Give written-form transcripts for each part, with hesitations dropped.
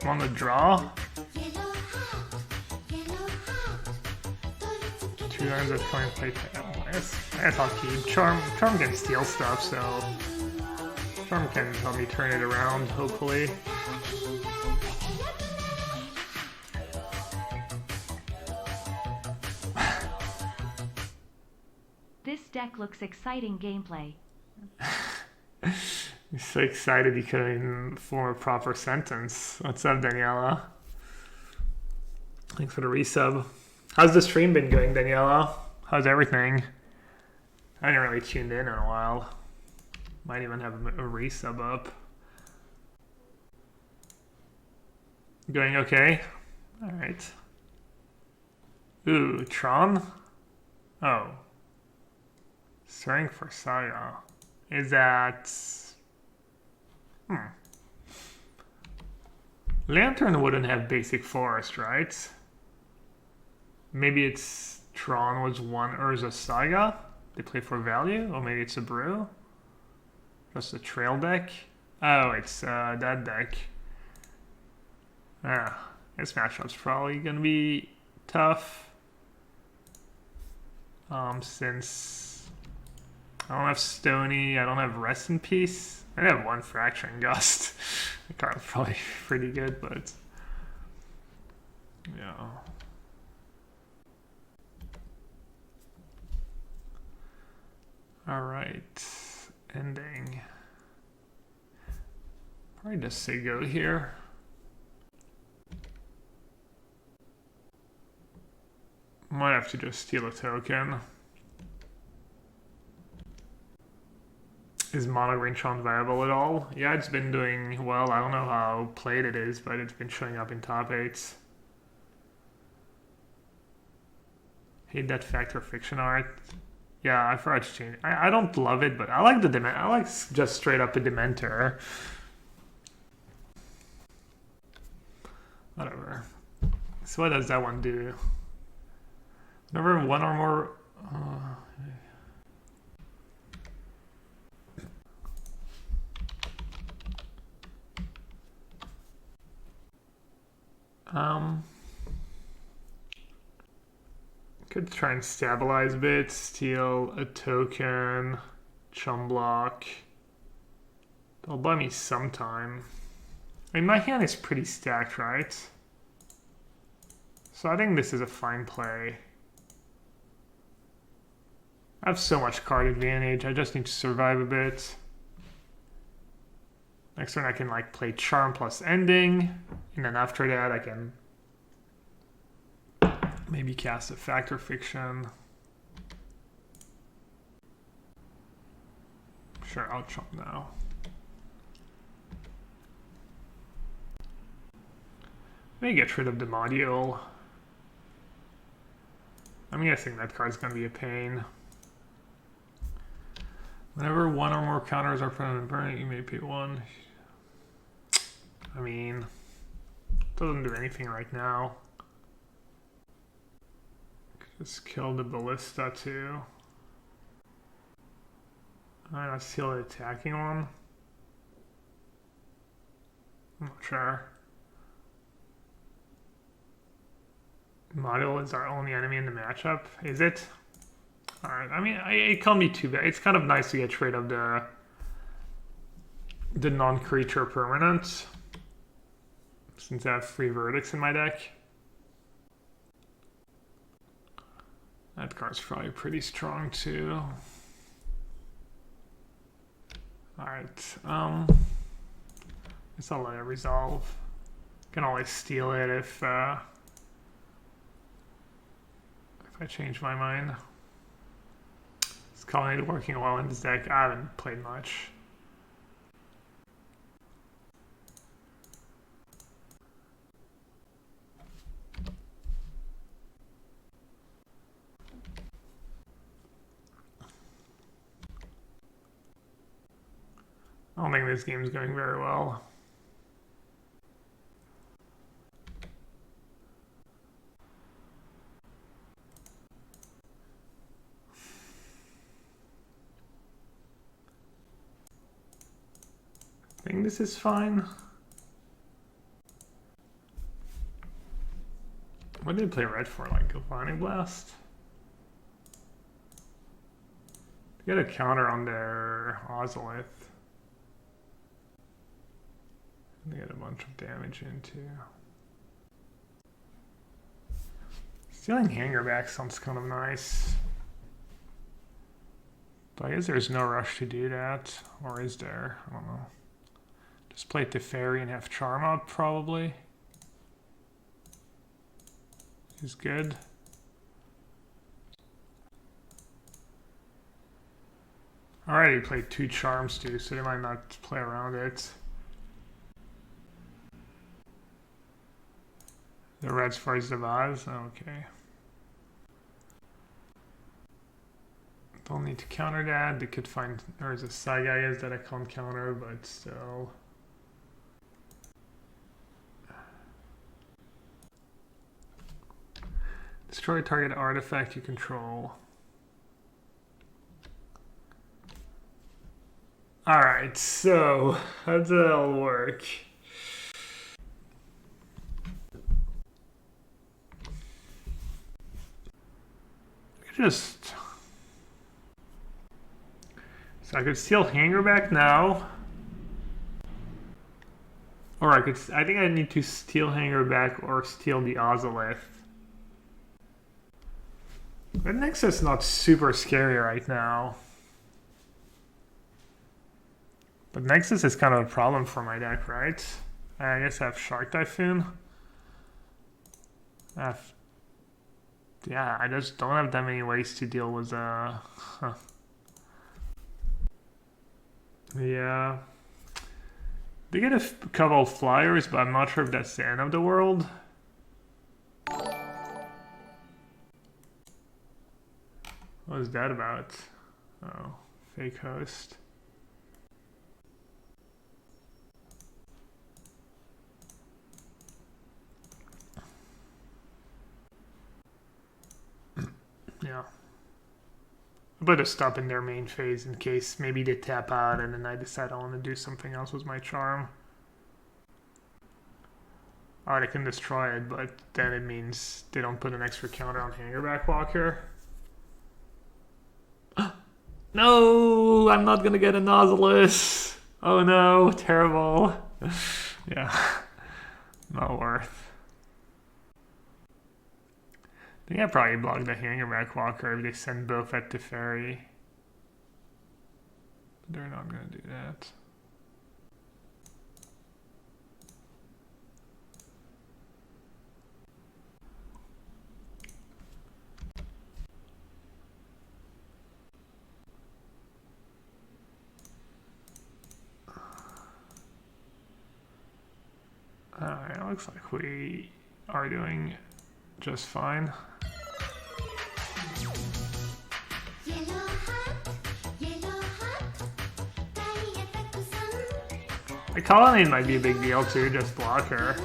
On the draw. 2 lines of coin play. That's all key. Charm can steal stuff, so Charm can help me turn it around, hopefully. This deck looks exciting gameplay. You're so excited you couldn't even form a proper sentence. What's up, Daniela? Thanks for the resub. How's the stream been going, Daniela? How's everything? I haven't really tuned in a while. Might even have a resub up. Going okay? Alright. Ooh, Tron? Oh. Stirring for Saga. Is that... Lantern wouldn't have basic forest, right? Maybe it's Tron was 1 Urza Saga. They play for value, or maybe it's a brew. Just a trail deck. Oh, it's that deck. This matchup's probably gonna be tough. Since I don't have Stony, I don't have Rest in Peace. I have 1 Fracturing Gust. The card's probably pretty good, but yeah. All right, ending. Probably just say go here. Might have to just steal a token. Is Mono Green Tron viable at all? Yeah, it's been doing well. I don't know how played it is, but it's been showing up in top 8s. Hate that Factor Fiction art. Yeah, I forgot to change. I don't love it, but I like the Dementor. I like just straight up a Dementor. Whatever. So what does that one do? Whenever 1 or more... Could try and stabilize a bit, steal a token, chum block. They'll buy me some time. I mean, my hand is pretty stacked, right? So I think this is a fine play. I have so much card advantage, I just need to survive a bit. Next turn I can like play Charm plus Ending, and then after that I can maybe cast a Factor Fiction. Sure, I'll chump now. Maybe get rid of the module. I'm guessing that card's gonna be a pain. Whenever 1 or more counters are present in burning, you may pay 1. I mean, doesn't do anything right now. Just kill the Ballista too. Alright, let's steal the attacking one. I'm not sure. Module is our only enemy in the matchup, is it? Alright, I mean, it can't be too bad. It's kind of nice to get rid of the non-creature permanents, since I have 3 verdicts in my deck. That card's probably pretty strong too. Alright, I guess I'll let it resolve. Can always steal it if I change my mind. It's currently working well in this deck. I haven't played much. I don't think this game's going very well. I think this is fine. What did they play red for? Like Galvanic Blast? They get a counter on their Ozolith. They get a bunch of damage in too. Stealing Hangerback sounds kind of nice. But I guess there's no rush to do that. Or is there? I don't know. Just play Teferi and have Charm up, probably. Is good. Alright, he played 2 Charms too, so they might not play around it. The red's for his Vase? Okay. Don't need to counter that. They could find... There's a Saiga that I can't counter, but still... Destroy target artifact you control. Alright, so how does that all work? Just... So I could steal Hangerback now. Or I could... I think I need to steal Hangerback or steal the Ozolith. But Nexus is not super scary right now. But Nexus is kind of a problem for my deck, right? I guess I have Shark Typhoon. Yeah, I just don't have that many ways to deal with Yeah. They get a couple of flyers, but I'm not sure if that's the end of the world. What is that about? Oh, fake host. Yeah. I better stop in their main phase in case maybe they tap out and then I decide I want to do something else with my charm. Alright, I can destroy it, but then it means they don't put an extra counter on Hangerback Walker. No, I'm not gonna get a Nautilus. Oh no, terrible. Yeah, not worth. I think I probably block the Hangerback Walker if they send both at Teferi. But they're not gonna do that. Alright, it looks like we are doing just fine. The colony might be a big deal too, just block her.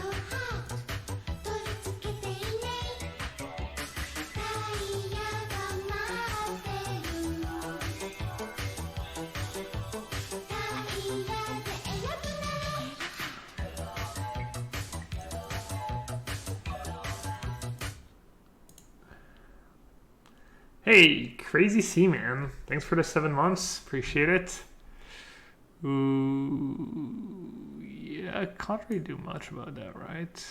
Hey, Crazy Seaman, thanks for the 7 months, appreciate it. Ooh, yeah, I can't really do much about that, right?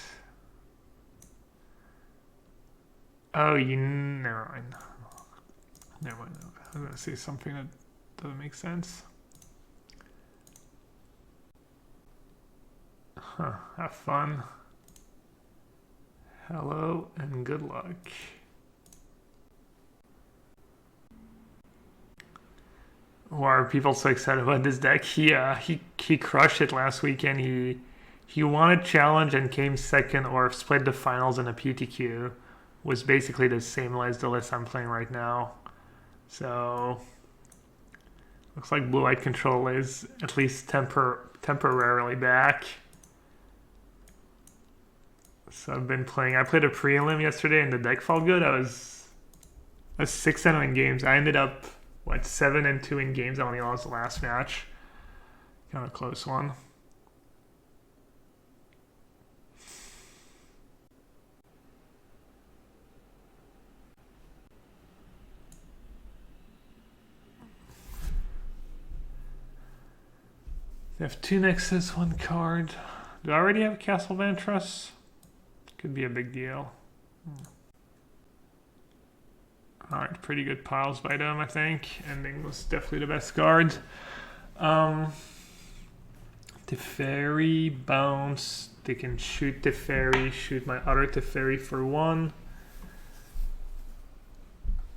Oh, never mind. Never mind. I'm gonna say something that doesn't make sense. Huh, have fun. Hello and good luck. Why are people so excited about this deck? He crushed it last weekend. He won a challenge and came second or split the finals in a PTQ. Was basically the same as the list I'm playing right now. So looks like blue-white control is at least temporarily back. So I've been playing. I played a prelim yesterday and the deck felt good. I was 6-0 in games. I ended up 7-2 in games. I only lost the last match. Kind of a close one. They have 2 Nexus, 1 card. Do I already have a Castle Ventress? Could be a big deal. Alright, pretty good piles by them, I think. Ending was definitely the best card. Teferi, bounce. They can shoot Teferi, shoot my other Teferi for 1.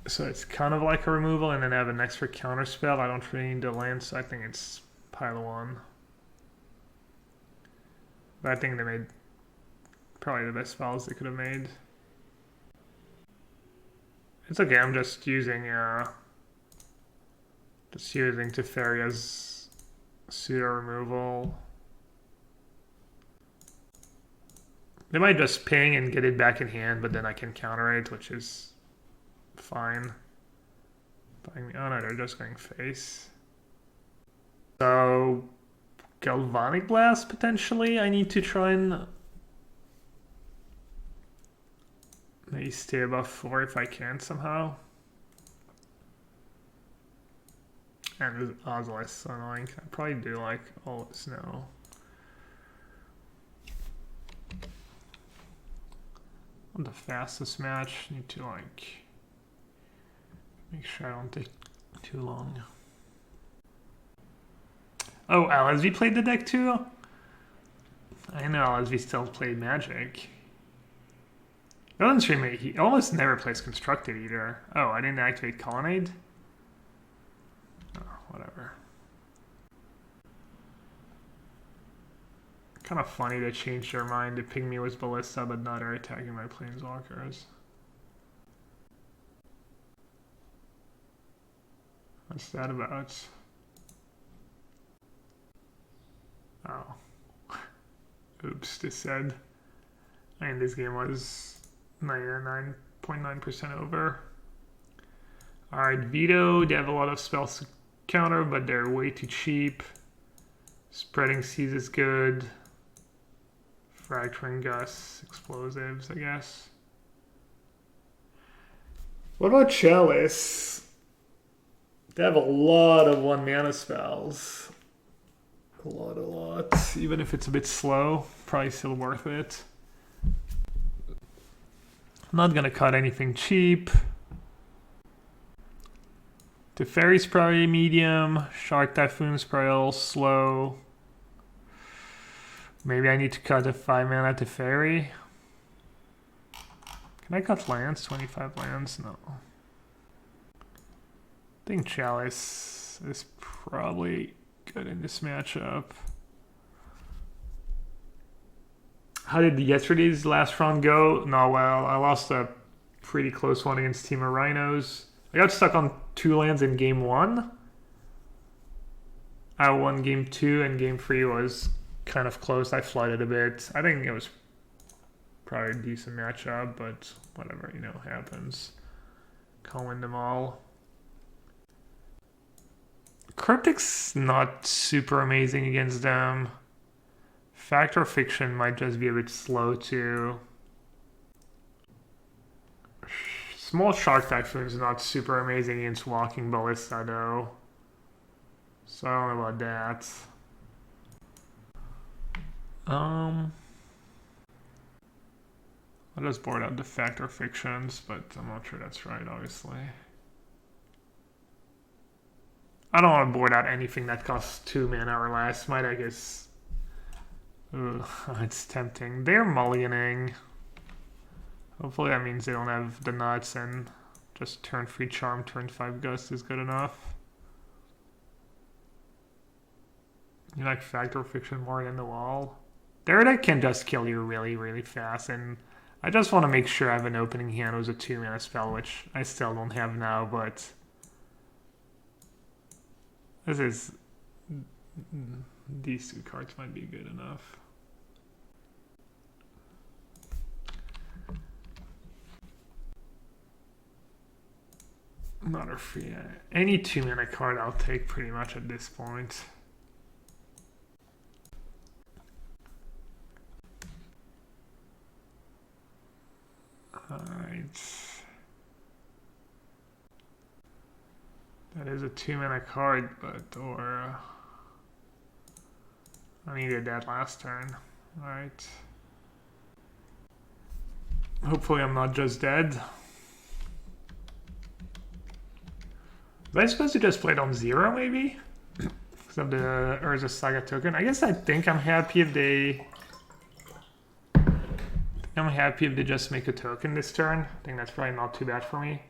So it's kind of like a removal, and then I have an extra counter spell. I don't really need the land, so I think it's pile 1. But I think they made probably the best files they could have made. It's okay, I'm just using Teferi as pseudo removal. They might just ping and get it back in hand, but then I can counter it, which is fine. Oh no, they're just going face. So Galvanic Blast potentially. I need to try and maybe stay above 4 if I can somehow. And this Azorius is so annoying. I probably do like all this now. On the fastest match, need to like make sure I don't take too long. Oh, LSV played the deck too? I know LSV still played Magic. He almost never plays Constructed either. Oh, I didn't activate Colonnade? Oh, whatever. Kind of funny they changed their mind to ping me with Ballista, but not are attacking my Planeswalkers. What's that about? Oh. Oops, this said. I mean, this game was 99.9% over. Alright, Veto. They have a lot of spells to counter, but they're way too cheap. Spreading Seas is good. Fracturing Gus, explosives, I guess. What about Chalice? They have a lot of 1 mana spells. A lot. Even if it's a bit slow, probably still worth it. I'm not gonna cut anything cheap. Teferi's probably medium. Shark Typhoon's probably a little slow. Maybe I need to cut a 5 mana Teferi. Can I cut lands? 25 lands? No. I think Chalice is probably good in this matchup. How did yesterday's last round go? No, well, I lost a pretty close one against Team of Rhinos. I got stuck on 2 lands in game 1. I won game 2, and game 3 was kind of close. I flooded a bit. I think it was probably a decent matchup, but whatever, you know, happens. Can't win them all. Cryptic's not super amazing against them. Fact or Fiction might just be a bit slow too. Small Shark Typhoon is not super amazing against Walking Ballista though. So I don't know about that. I'll just board out the Fact or Fictions, but I'm not sure that's right, obviously. I don't want to board out anything that costs 2 mana or less. My deck is... Ugh, it's tempting. They're mulliganing. Hopefully that means they don't have the nuts and just turn 3 Charm, turn 5 Gust is good enough. You like Fact or Fiction more than the wall? Their deck can just kill you really, really fast, and I just want to make sure I have an opening hand with a 2 mana spell, which I still don't have now, but this is... These 2 cards might be good enough. Not a free... Any 2 mana card I'll take pretty much at this point. Alright. That is a 2 mana card, but or I needed that last turn. Alright. Hopefully I'm not just dead. Was I supposed to just play it on 0 maybe? Because of the Urza Saga token? I guess I think I'm happy if they... I'm happy if they just make a token this turn. I think that's probably not too bad for me.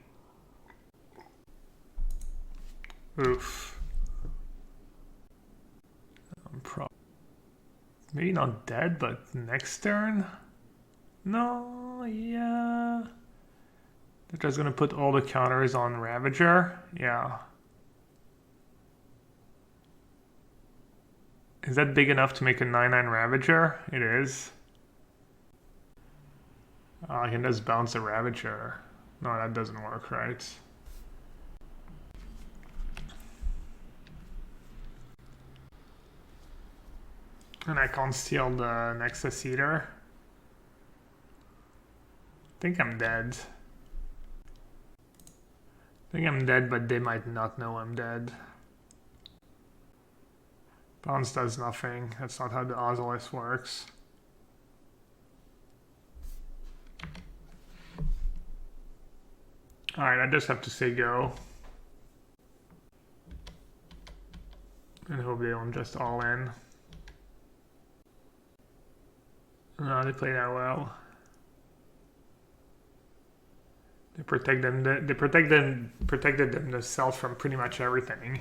Oof. I'm maybe not dead, but next turn? No, yeah. They're just gonna put all the counters on Ravager. Yeah. Is that big enough to make a 9/9 Ravager? It is. I can just bounce a Ravager. No, that doesn't work, right? And I can't steal the Nexus either. I think I'm dead. I think I'm dead, but they might not know I'm dead. Bounce does nothing. That's not how the Azorius works. Alright, I just have to say go. And hope they don't just all in. No, they play that well. They protected themselves from pretty much everything.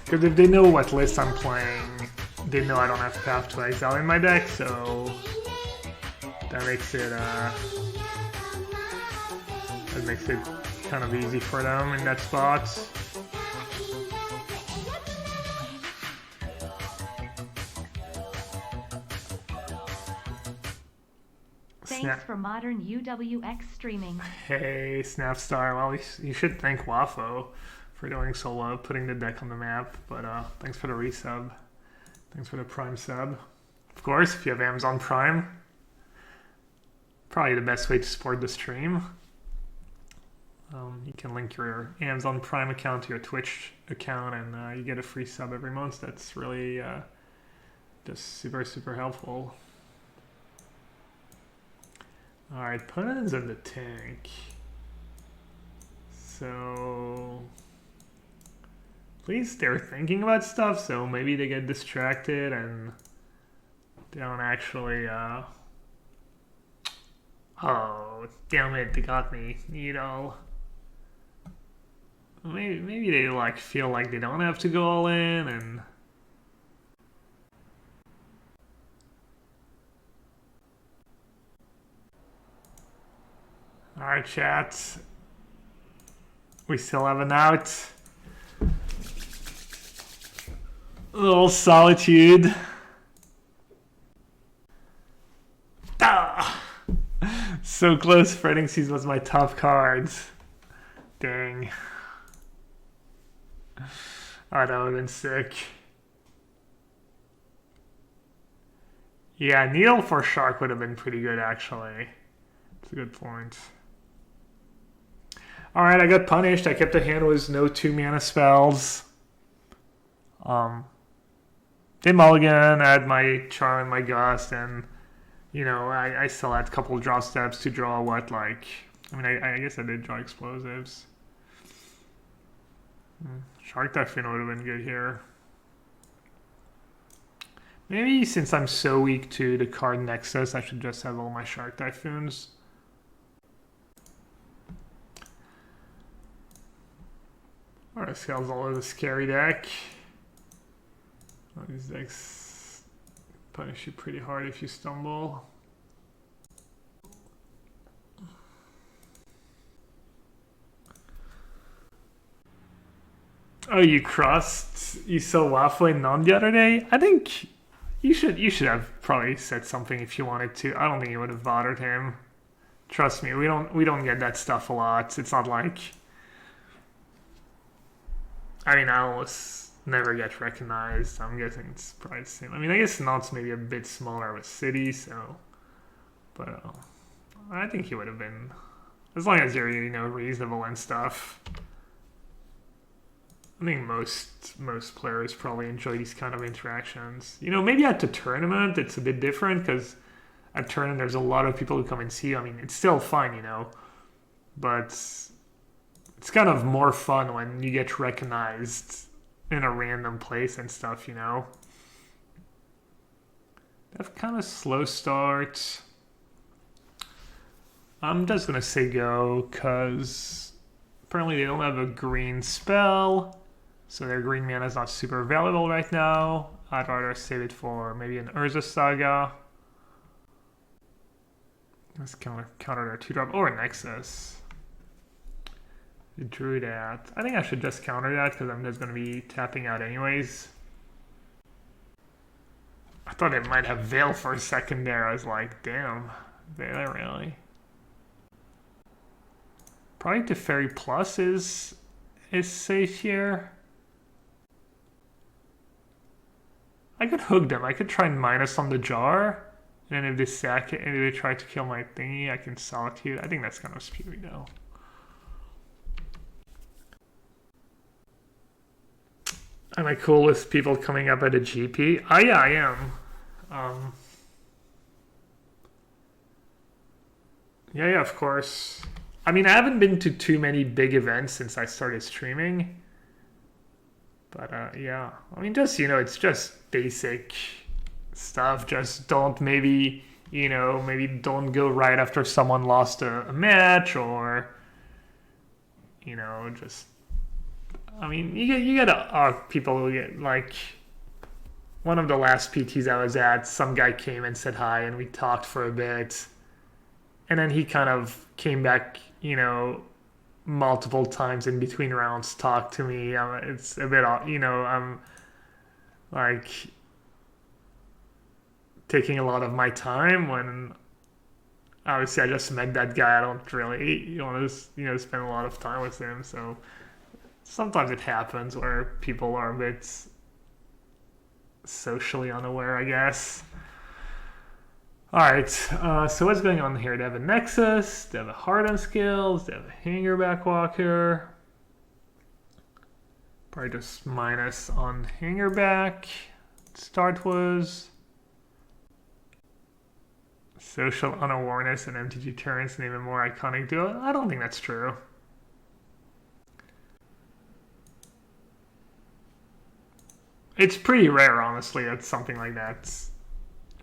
Because if they know what list I'm playing, they know I don't have Path to Exile in my deck, so that makes it kind of easy for them in that spot. Thanks for modern UWX streaming. Hey, Snapstar. Well, you should thank WatoO for doing so well, putting the deck on the map. But thanks for the resub. Thanks for the Prime sub. Of course, if you have Amazon Prime, probably the best way to support the stream. You can link your Amazon Prime account to your Twitch account, and you get a free sub every month. That's really just super, super helpful. Alright, Punan's in the tank. So at least they're thinking about stuff, so maybe they get distracted and they don't actually oh, damn it, they got me. Needle. Maybe they like feel like they don't have to go all in and alright, chat. We still have an out. A little solitude. Ah! So close. Fretting Seas was my top card. Dang. Oh, that would have been sick. Yeah, Needle for Shark would have been pretty good, actually. That's a good point. Alright, I got punished. I kept the hand with no 2-mana spells. They mulligan, I had my Charm and my Gust, and, you know, I still had a couple of draw steps to draw what, like... I mean, I guess I did draw explosives. Shark Typhoon would have been good here. Maybe since I'm so weak to the card Nexus, I should just have all my Shark Typhoons. Alright, Scales all over the scary deck. These decks punish you pretty hard if you stumble. Oh, you crossed? You saw WatoO and None the other day? I think you should have probably said something if you wanted to. I don't think you would have bothered him. Trust me, we don't get that stuff a lot. It's not like, I mean, I almost never get recognized. I'm guessing it's probably the same. I mean, I guess None's maybe a bit smaller of a city, so, but I think he would have been. As long as you're, reasonable and stuff. I think most players probably enjoy these kind of interactions. Maybe at the tournament it's a bit different because at tournament there's a lot of people who come and see you. I mean, it's still fun, but it's kind of more fun when you get recognized in a random place and stuff, They have kind of slow start. I'm just gonna say go because apparently they don't have a green spell. So their green mana is not super valuable right now. I'd rather save it for maybe an Urza Saga. Let's counter their 2-drop or Nexus. We drew that. I think I should just counter that because I'm just going to be tapping out anyways. I thought it might have Veil for a second there. I was like, damn, Veil really? Probably Teferi Plus is safe here. I could hook them. I could try and minus on the jar. And then if they sack it and if they try to kill my thingy, I can Solitude. I think that's kind of speedy though. Am I cool with people coming up at a GP? Oh yeah, I am. Yeah, of course. I mean, I haven't been to too many big events since I started streaming. But yeah, I mean, just, it's just basic stuff. Just don't maybe don't go right after someone lost a match or, just, I mean, you get people who get, like, one of the last PTs I was at, some guy came and said hi and we talked for a bit. And then he kind of came back, multiple times in between rounds, talk to me. It's a bit, I'm like taking a lot of my time when obviously I just met that guy. I don't really want to, spend a lot of time with him. So sometimes it happens where people are a bit socially unaware, I guess. All right, so what's going on here? They have a Nexus, they have a Harden Skills, they have a Hangerback Walker. Probably just minus on Hangerback. Start was Social Unawareness and MTG Turns name a more iconic duo. I don't think that's true. It's pretty rare, honestly, that something like that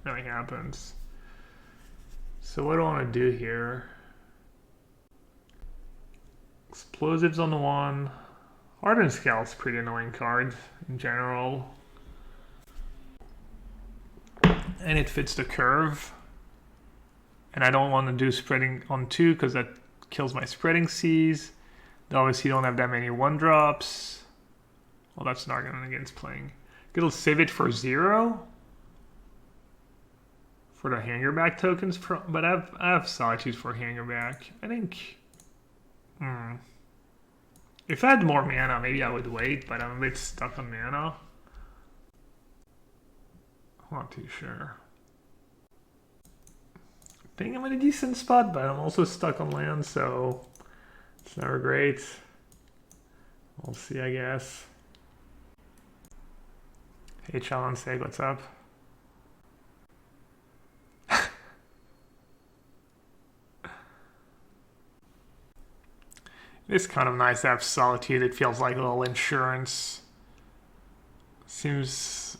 really happens. So what do I want to do here? Explosives on the one. Hardened Scale's pretty annoying card in general. And it fits the curve. And I don't want to do spreading on 2 because that kills my spreading seas. They obviously don't have that many 1-drops. Well, that's not going against playing. It'll save it for 0. For the Hangerback tokens, but I have Solitude for Hangerback. I think, if I had more mana, maybe I would wait, but I'm a bit stuck on mana. I'm not too sure. I think I'm in a decent spot, but I'm also stuck on land, so it's never great. We'll see, I guess. Hey, Chalon Seg, what's up? It's kind of nice to have Solitude. It feels like a little insurance. Seems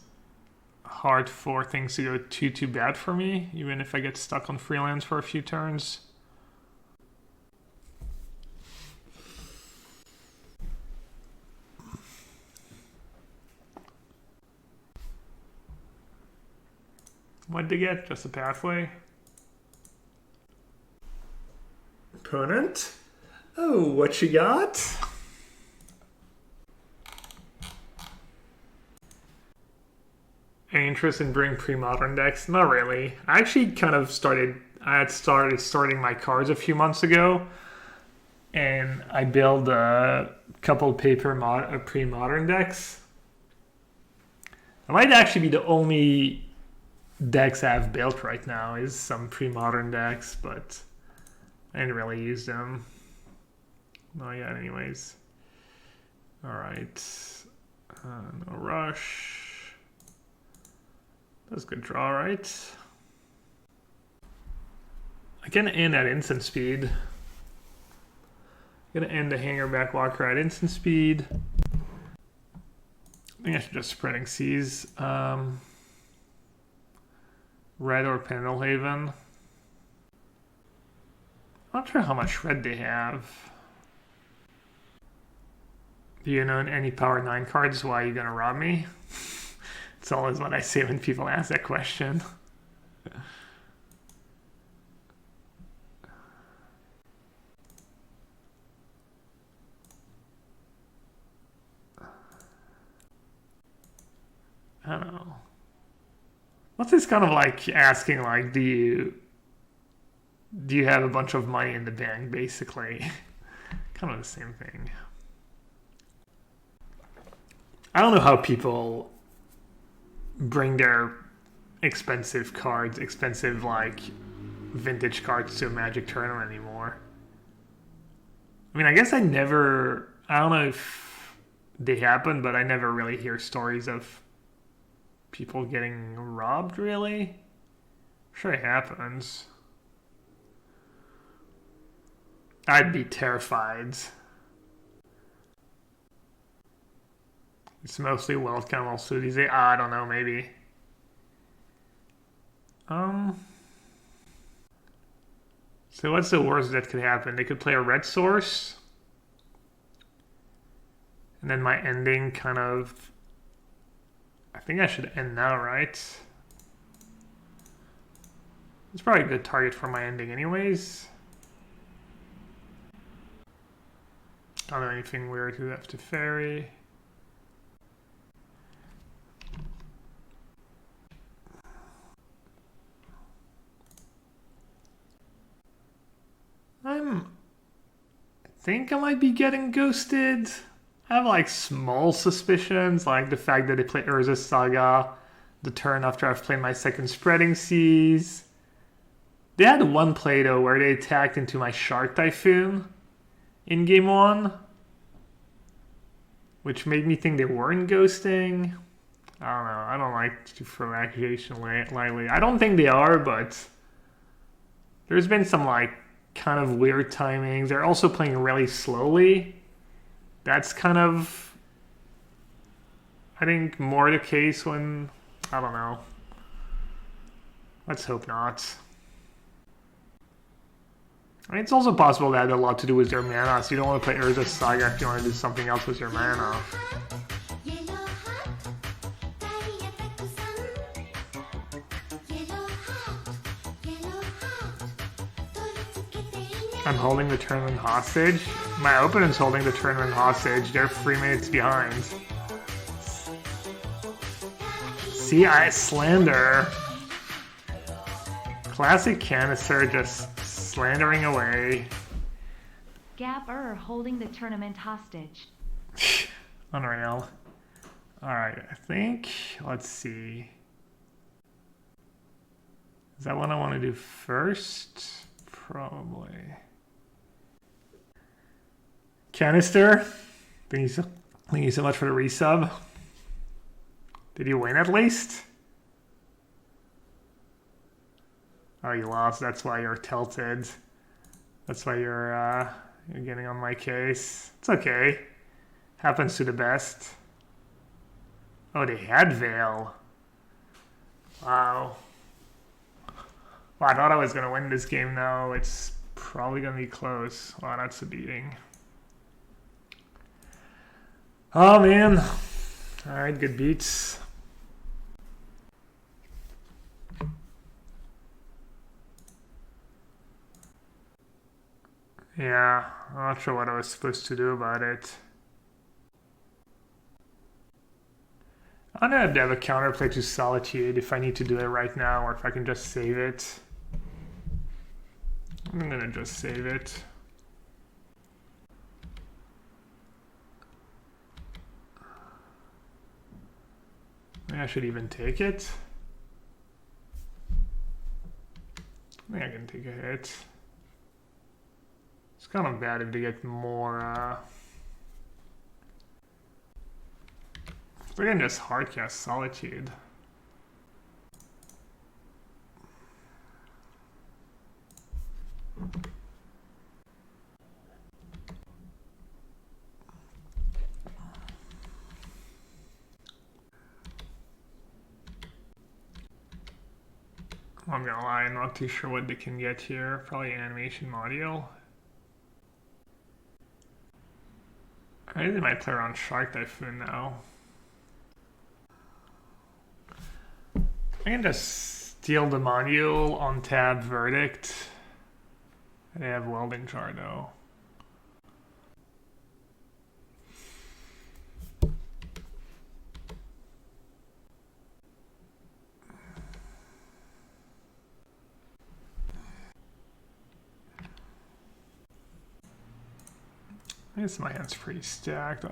hard for things to go too bad for me, even if I get stuck on freelance for a few turns. What'd they get? Just a pathway? Opponent? Oh, what you got? Any interest in bringing pre-modern decks? Not really. I actually kind of I started sorting my cards a few months ago, and I built a couple pre-modern decks. It might actually be the only decks I've built right now is some pre-modern decks, but I didn't really use them. Not yet, anyways. Alright. No rush. That's a good draw, right? I can end at instant speed. I'm gonna end the hanger back walker at instant speed. I think I should just spreading seas. Red or Pendelhaven. Not sure how much red they have. Do you know any power 9 cards? Why are you gonna rob me? It's always what I say when people ask that question. I don't know. What's this kind of like asking, like, do you have a bunch of money in the bank, basically? Kind of the same thing. I don't know how people bring their expensive cards, expensive, like, vintage cards to a Magic tournament anymore. I mean, I guess I don't know if they happen, but I never really hear stories of people getting robbed, really. Sure it happens. I'd be terrified. It's mostly Wealth Camel Sudies. I don't know, maybe. So what's the worst that could happen? They could play a red source. And then my ending kind of... I think I should end now, right? It's probably a good target for my ending anyways. I don't know anything weird who have to Teferi. I think I might be getting ghosted. I have like small suspicions, like the fact that they play Urza's Saga the turn after I've played my second Spreading Seas. They had one play though where they attacked into my Shark Typhoon in game 1, which made me think they weren't ghosting. I don't know. I don't like to throw accusation lightly. I don't think they are, but there's been some like kind of weird timings. They're also playing really slowly. That's kind of, I think, more the case when, I don't know. Let's hope not. I mean, it's also possible that had a lot to do with your mana, so you don't want to play Urza's Saga if you want to do something else with your mana. I'm holding the tournament hostage. My opponent's holding the tournament hostage. They're 3 minutes behind. See, I slander. Classic canister, just slandering away. Gapper holding the tournament hostage. Unreal. Alright, I think, let's see. Is that what I want to do first? Probably. Canister, thank you so much for the resub. Did you win at least? Oh, you lost. That's why you're tilted. That's why you're getting on my case. It's okay. Happens to the best. Oh, they had Veil. Wow. Well, I thought I was going to win this game now. It's probably going to be close. Wow, that's a beating. Oh, man. All right, good beats. Yeah, I'm not sure what I was supposed to do about it. I'm going to have a counterplay to Solitude if I need to do it right now or if I can just save it. I'm going to just save it. Maybe I should even take it. I think I can take a hit. It's kind of bad if they get more. We can just hardcast Solitude. I'm gonna lie, I'm not too sure what they can get here. Probably animation module. I think they might play around Shark Typhoon now. I can just steal the module on tab Verdict. They have Welding Jar though. I guess my hand's pretty stacked.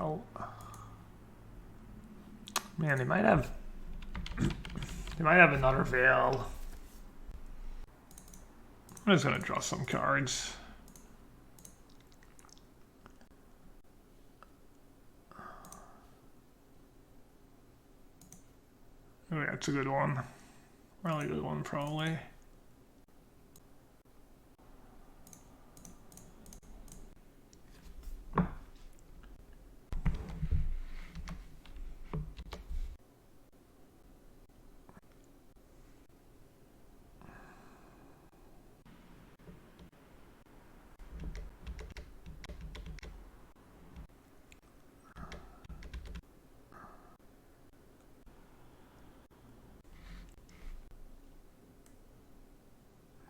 Man, they might have another Veil. I'm just gonna draw some cards. Oh, yeah, that's a good one. Really good one, probably.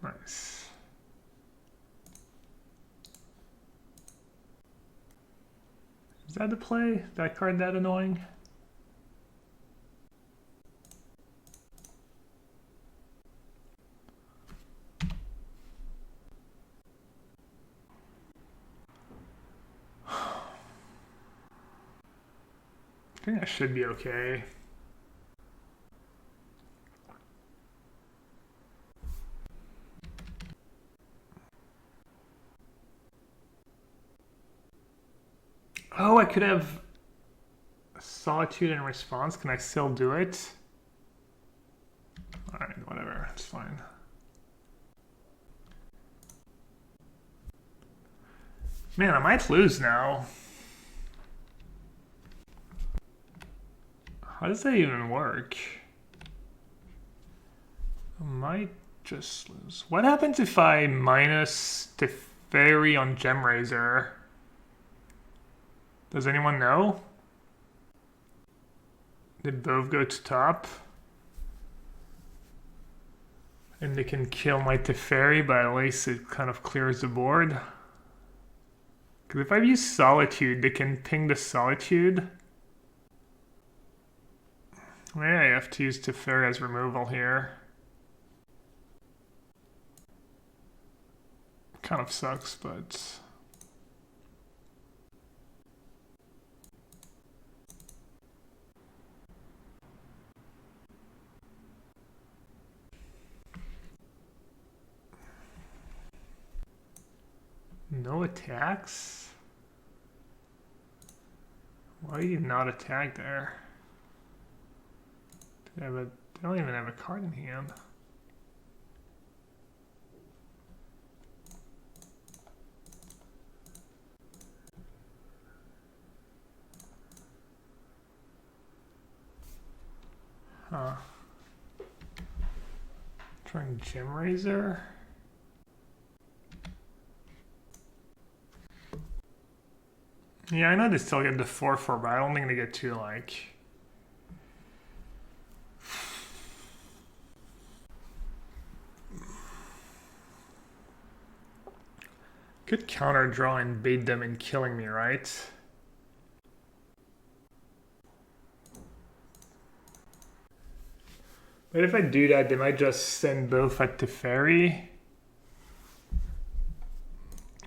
Nice. Is that the play? That card that annoying? I think that should be okay. Oh, I could have Solitude in response. Can I still do it? Alright, whatever. It's fine. Man, I might lose now. How does that even work? I might just lose. What happens if I minus Teferi on Gemraiser? Does anyone know? They both go to top. And they can kill my Teferi, but at least it kind of clears the board. Because if I use Solitude, they can ping the Solitude. Maybe I have to use Teferi as removal here. Kind of sucks, but... No attacks? Why do you not attack there? They don't even have a card in hand. Huh. Trying Gemraiser. Yeah, I know they still get the 4/4, but I don't think they get to like. Could counter draw and bait them in killing me, right? But if I do that, they might just send both at Teferi.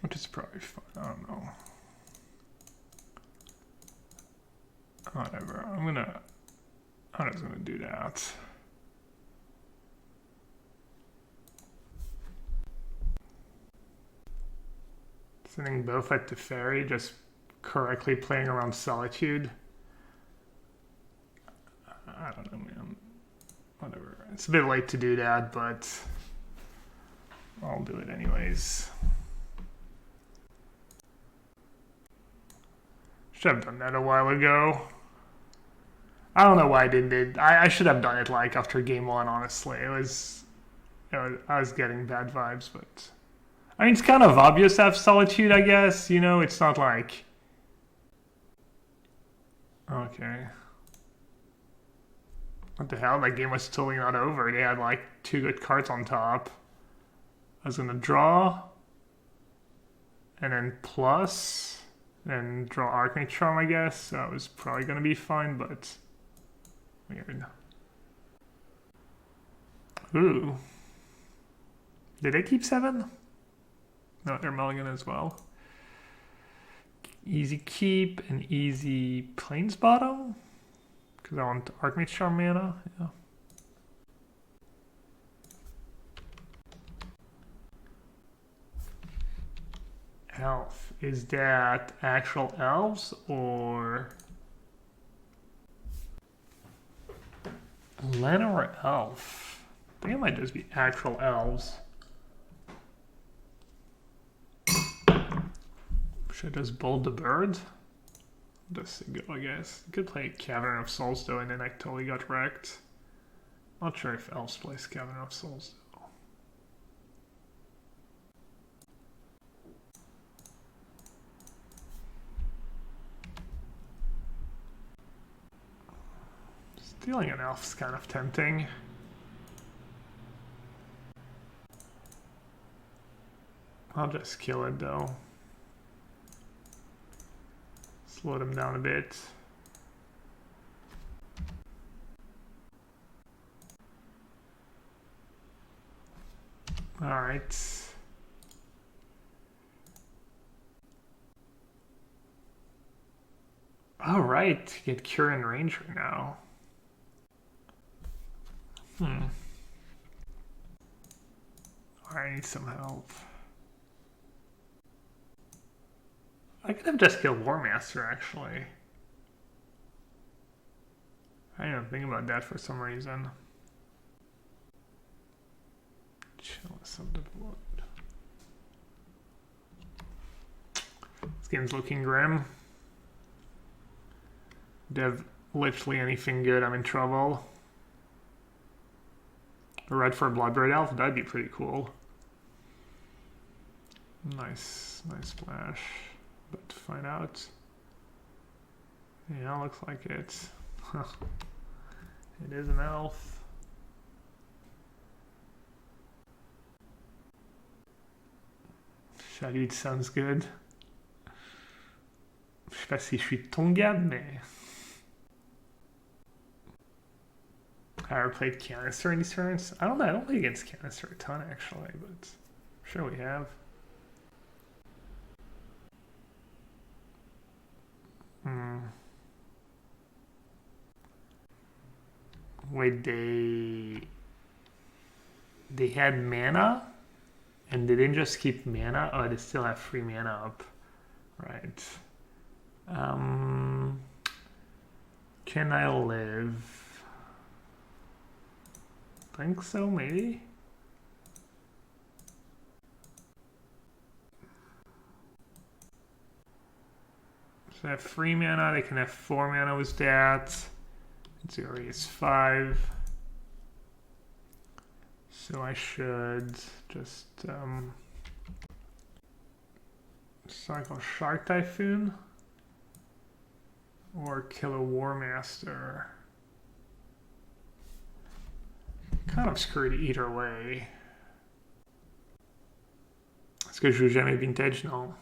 Which is probably fine, I don't know. Whatever, I'm just gonna do that. Sending both at Teferi, just correctly playing around Solitude. I don't know, man. Whatever. It's a bit late to do that, but I'll do it anyways. Should have done that a while ago. I don't know why I didn't. I should have done it like after game 1, honestly. I was getting bad vibes, but I mean, it's kind of obvious to have Solitude, I guess. You know, it's not like... Okay. What the hell? That game was totally not over. They had like 2 good cards on top. I was gonna draw, and then plus, and draw Arcane Charm, I guess. So that was probably gonna be fine, but weird. Ooh. Did they keep 7? No, they're mulligan as well. Easy keep and easy plains bottom. Because I want Arcane Charm mana. Yeah. Elf. Is that actual elves or Lena or elf? I think it might just be actual elves. Should I just bold the bird? Just go, I guess. You could play Cavern of Souls though, and then I totally got wrecked. Not sure if elves plays Cavern of Souls though. Stealing an elf's kind of tempting. I'll just kill it though. Slow them down a bit. All right. All right, get Cure and Ranger now. I need some help. I could have just killed War Master, actually. I didn't even think about that for some reason. Chalice of the Blood. This game's looking grim. They have literally anything good, I'm in trouble. A red for a Bloodbraid Elf, that'd be pretty cool. Nice splash. But to find out. Yeah, looks like it. It is an elf. Chalut sounds good. Je sais pas si je suis tongade, mais... I ever played Canister in these tournaments? I don't know, I don't play against Canister a ton actually, but I'm sure we have. Wait, they had mana and they didn't just keep mana. Oh, they still have free mana up, right? Can I live? Think so, maybe. So they have 3 mana, they can have 4 mana with that. Zero is 5. So I should just cycle Shark Typhoon or kill a War Master. Kind of screwed either way. Est-ce que je joue jamais Vintage? Non.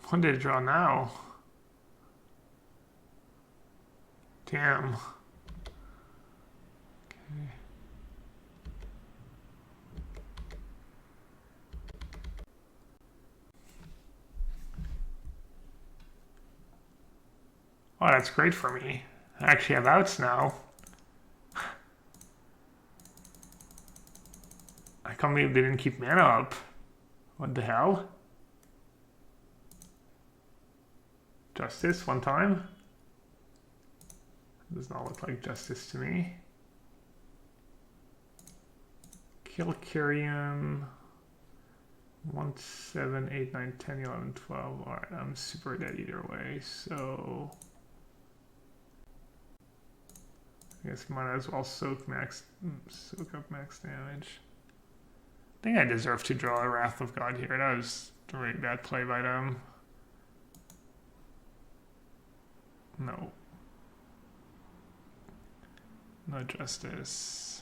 What did I draw now? Damn. Okay. Oh, that's great for me. I actually have outs now. come they didn't keep mana up? What the hell? Justice one time? Does not look like justice to me. Kill Kyrian. 1, 7, 8, 9, 10, 11, 12. Alright, I'm super dead either way, so I guess might as well soak up max damage. I think I deserve to draw a Wrath of God here. That was a really bad play by them. No. No justice.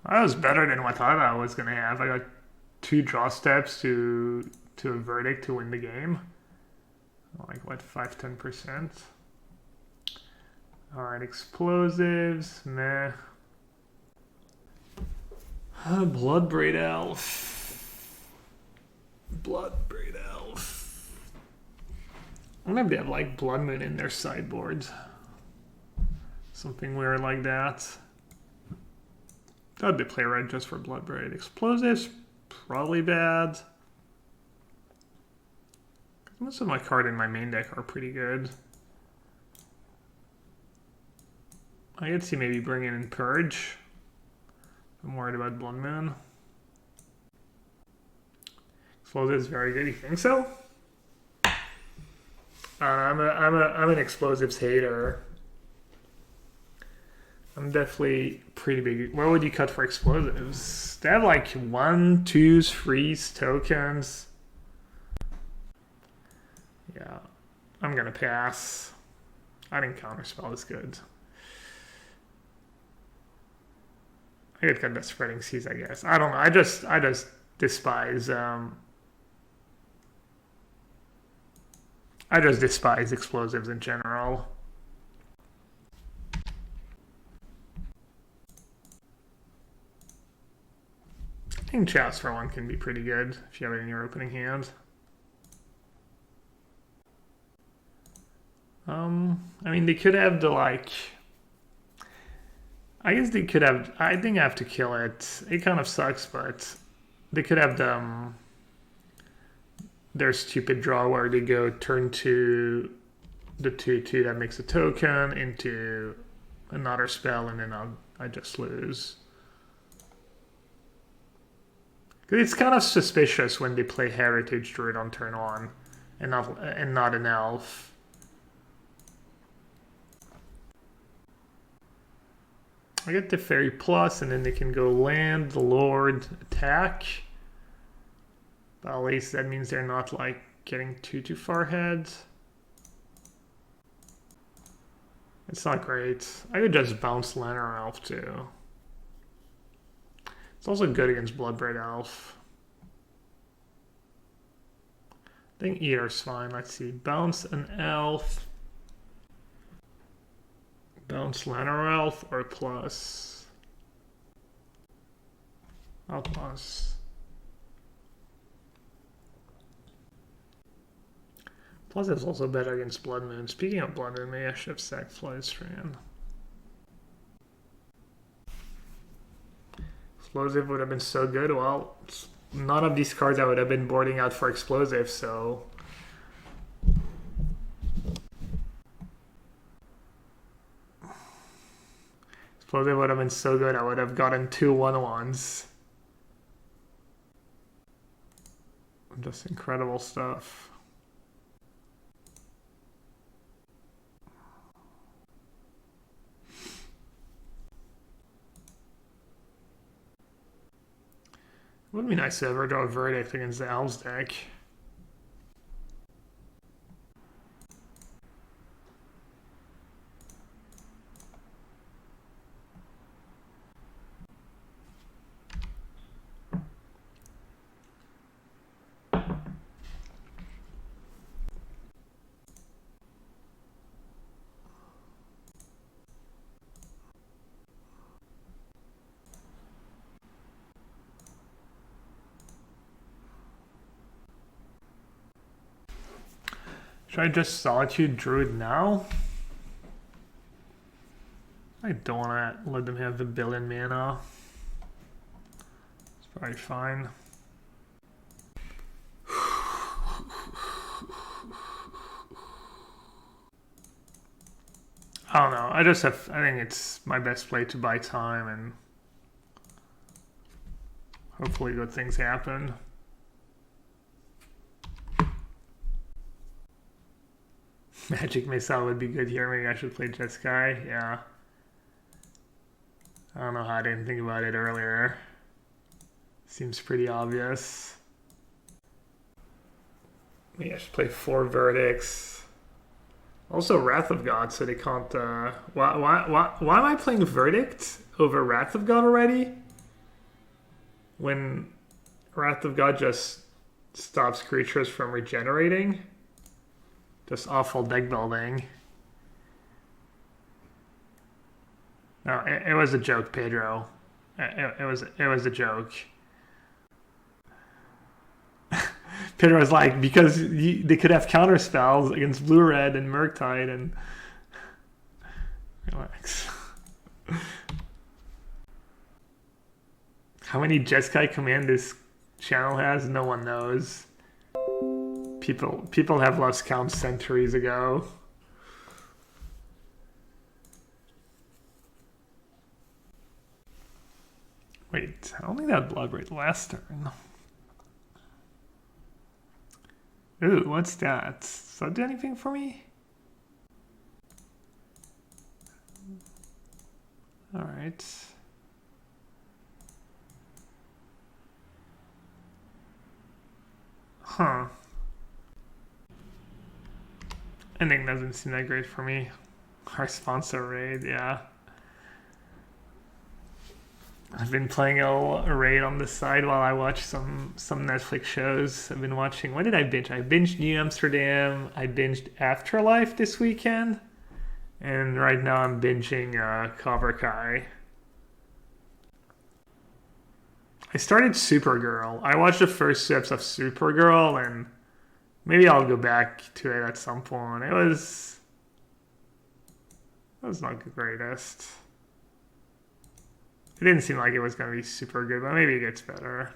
That was better than what I thought I was gonna have. I got 2 draw steps to a verdict to win the game. Like what, 5-10%? Alright, explosives, meh. Bloodbraid Elf. Bloodbraid Elf. Maybe they have like Blood Moon in their sideboard. Something weird like that. Thought they play red just for Bloodbraid. Explosives, probably bad. Most of my cards in my main deck are pretty good. I could see maybe bringing in Purge. I'm worried about Blood Moon. Explosives very good. You think so? I'm an explosives hater. I'm definitely pretty big. What would you cut for explosives? They have like 1, 2, 3s, tokens. Yeah, I'm gonna pass. I think Counterspell is good. I could cut the Spreading Seas, I guess. I don't know. I just despise. I just despise explosives in general. I think Chalice for 1 can be pretty good if you have it in your opening hand. I mean, they could have the like. I guess they could have. I think I have to kill it. It kind of sucks, but they could have the their stupid draw where they go turn to the 2/2 that makes a token into another spell, and then I just lose. It's kind of suspicious when they play Heritage Druid on turn 1 and not an elf. I get Teferi plus, and then they can go land, Lord, attack. But at least that means they're not like getting too far ahead. It's not great. I could just bounce Lantern Elf too. It's also good against Bloodbraid Elf. I think either's fine. Let's see. Bounce an Elf. Bounce Lantern Elf or plus. I'll plus. Plus is also better against Blood Moon. Speaking of Blood Moon, maybe I should have sacked Flystrand. Explosive would have been so good. Well, none of these cards I would have been boarding out for explosive, so. Explosive would have been so good, I would have gotten 2 1/1s. Just incredible stuff. It would be nice to ever draw a verdict against the Elves deck. Should I just Solitude Druid now? I don't want to let them have the billion mana. It's probably fine. I don't know. I think it's my best play to buy time and hopefully good things happen. Magic Missile would be good here. Maybe I should play Jeskai. Yeah. I don't know how I didn't think about it earlier. Seems pretty obvious. Maybe I should play 4 Verdicts. Also Wrath of God, so they can't... why am I playing Verdict over Wrath of God already? When Wrath of God just stops creatures from regenerating? Just awful deck building. No, it was a joke, Pedro. It was a joke. Pedro was like, because they could have counter spells against blue red and Murktide and relax. How many Jeskai command this channel has? No one knows. People have lost count centuries ago. Wait, I don't think that blood rate last turn. Ooh, what's that? Does that do anything for me? Alright. Huh. Ending doesn't seem that great for me. Our sponsor raid, yeah. I've been playing a raid on the side while I watch some Netflix shows. I've been watching... What did I binge? I binged New Amsterdam. I binged Afterlife this weekend. And right now I'm binging Cobra Kai. I started Supergirl. I watched the first 2 episodes of Supergirl and maybe I'll go back to it at some point. It was not the greatest. It didn't seem like it was going to be super good, but maybe it gets better.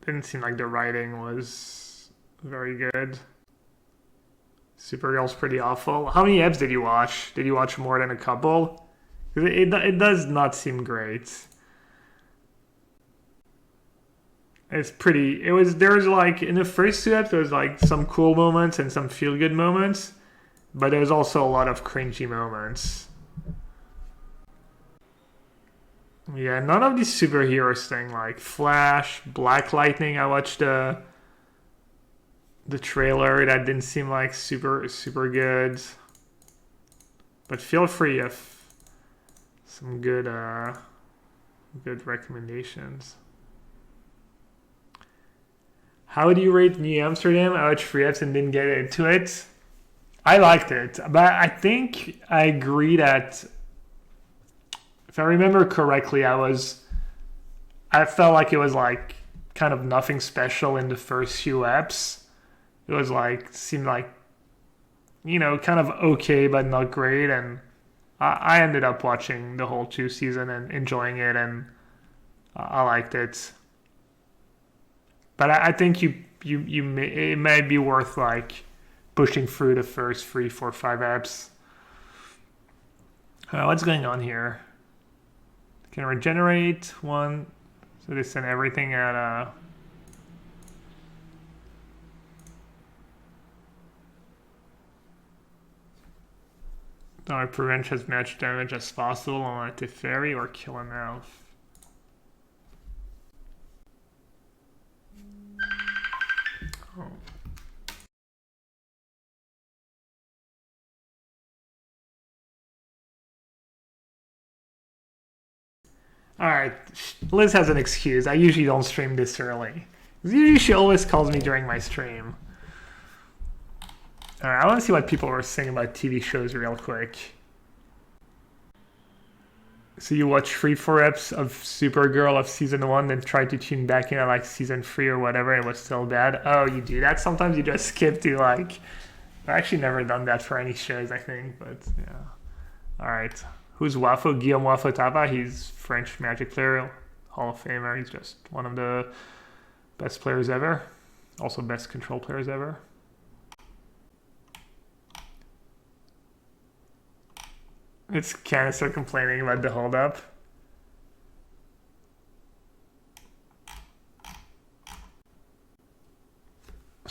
Didn't seem like the writing was very good. Supergirl's pretty awful. How many eps did you watch? Did you watch more than a couple? Because it does not seem great. It's pretty... There was like... In the first 2 eps, there was like some cool moments and some feel-good moments. But there was also a lot of cringy moments. Yeah, none of these superheroes thing like Flash, Black Lightning. I watched the trailer. That didn't seem like super good. But feel free if some good recommendations. How do you rate New Amsterdam? I watched 3 eps and didn't get into it. I liked it, but I think I agree that. If I remember correctly, I felt like it was like kind of nothing special in the first few eps. It was like, seemed like, kind of okay, but not great. And I ended up watching the whole 2 season and enjoying it, and I liked it. But I think it may be worth like pushing through the first 3, 4, 5 eps. What's going on here? Can regenerate 1, so they send everything at prevent as much damage as possible on a Teferi or kill an elf. Oh. Alright, Liz has an excuse. I usually don't stream this early. Usually she always calls me during my stream. Alright, I want to see what people were saying about TV shows real quick. So you watch 3, 4 eps of Supergirl of season 1, then try to tune back in at like season 3 or whatever, and it was still bad. Oh, you do that? Sometimes you just skip to like I've actually never done that for any shows, I think, but yeah. All right. Who's Wafo? Guillaume Wafo Taba. He's French Magic player, Hall of Famer. He's just one of the best players ever. Also best control players ever. It's Canister complaining about the hold up.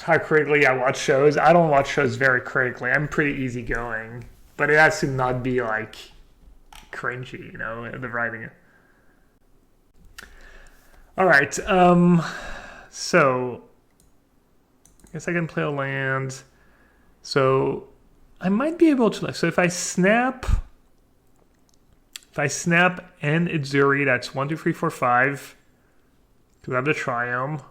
How critically I watch shows. I don't watch shows very critically. I'm pretty easygoing. But it has to not be like cringy, you know, the writing. All right. So I guess I can play a land. So I might be able to. So if I snap and Azuri, that's 1, 2, 3, 4, 5. To have the Triumph.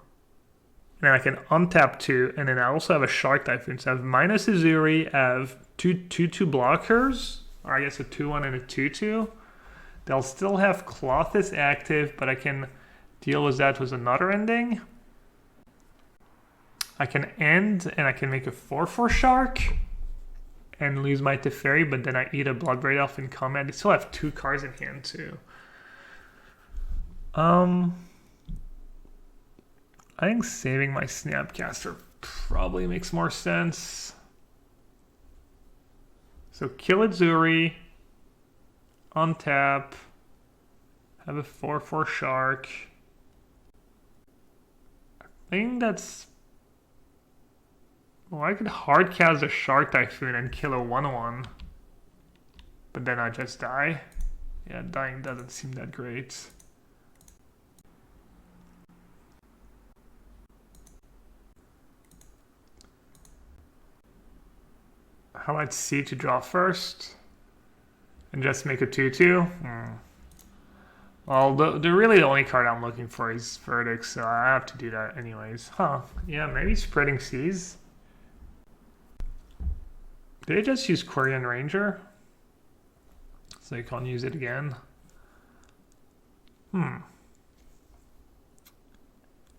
And then I can untap 2, and then I also have a Shark Typhoon. So I have minus Azuri, I have two blockers, or I guess a 2/1 and a 2/2. They'll still have Clothis active, but I can deal with that with another ending. I can end, and I can make a 4/4 Shark, and lose my Teferi, but then I eat a Bloodbraid Elf in combat. I still have 2 cards in hand, too. I think saving my Snapcaster probably makes more sense. So kill Azuri, untap, have a 4/4 Shark. I think that's... Well, I could hardcast a Shark Typhoon and kill a 1/1. But then I just die. Yeah, dying doesn't seem that great. How about C to draw first? And just make a 2/2? Well, the really the only card I'm looking for is Verdict, so I have to do that anyways. Huh. Yeah, maybe Spreading Seas. Did I just use Quarian Ranger? So I can't use it again.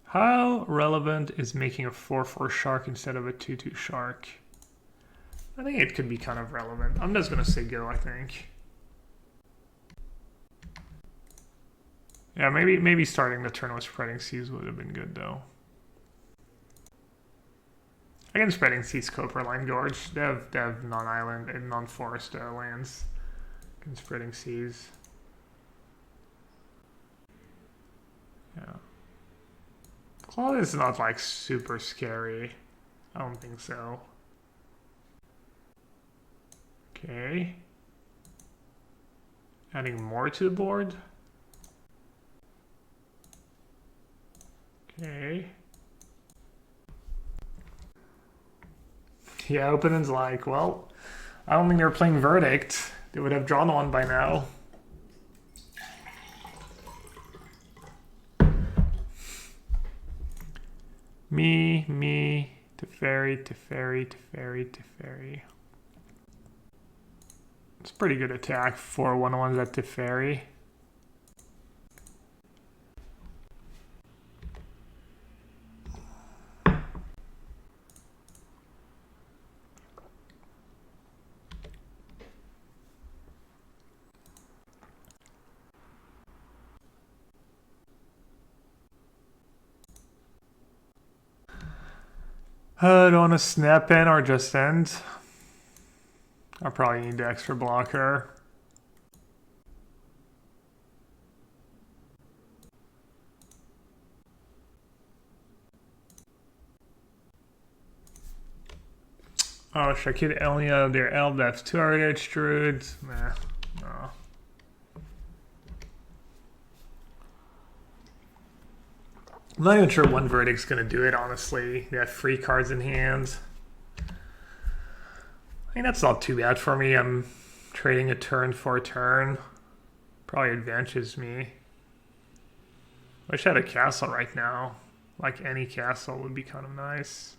How relevant is making a 4/4 Shark instead of a 2/2 Shark? I think it could be kind of relevant. I'm just going to say go, I think. Yeah, maybe starting the turn with Spreading Seas would have been good, though. Again, Spreading Seas, Copperline Gorge. They have non-island and non-forest lands. Against Spreading Seas. Yeah. Claw is not, like, super scary. I don't think so. Okay. Adding more to the board. Okay. Yeah, opponent's like, well, I don't think they were playing Verdict. They would have drawn one by now. Me, Teferi. It's pretty good attack for 1/1s at Teferi. I don't want to snap in or just end. I'll probably need the extra blocker. Oh, should I keep Elia, their elf, that's 2 Heritage Druids? Nah, no. I'm not even sure one Verdict's going to do it, honestly. They have free cards in hand. I think that's not too bad for me. I'm trading a turn for a turn. Probably advantages me. Wish I had a castle right now. Like any castle would be kind of nice.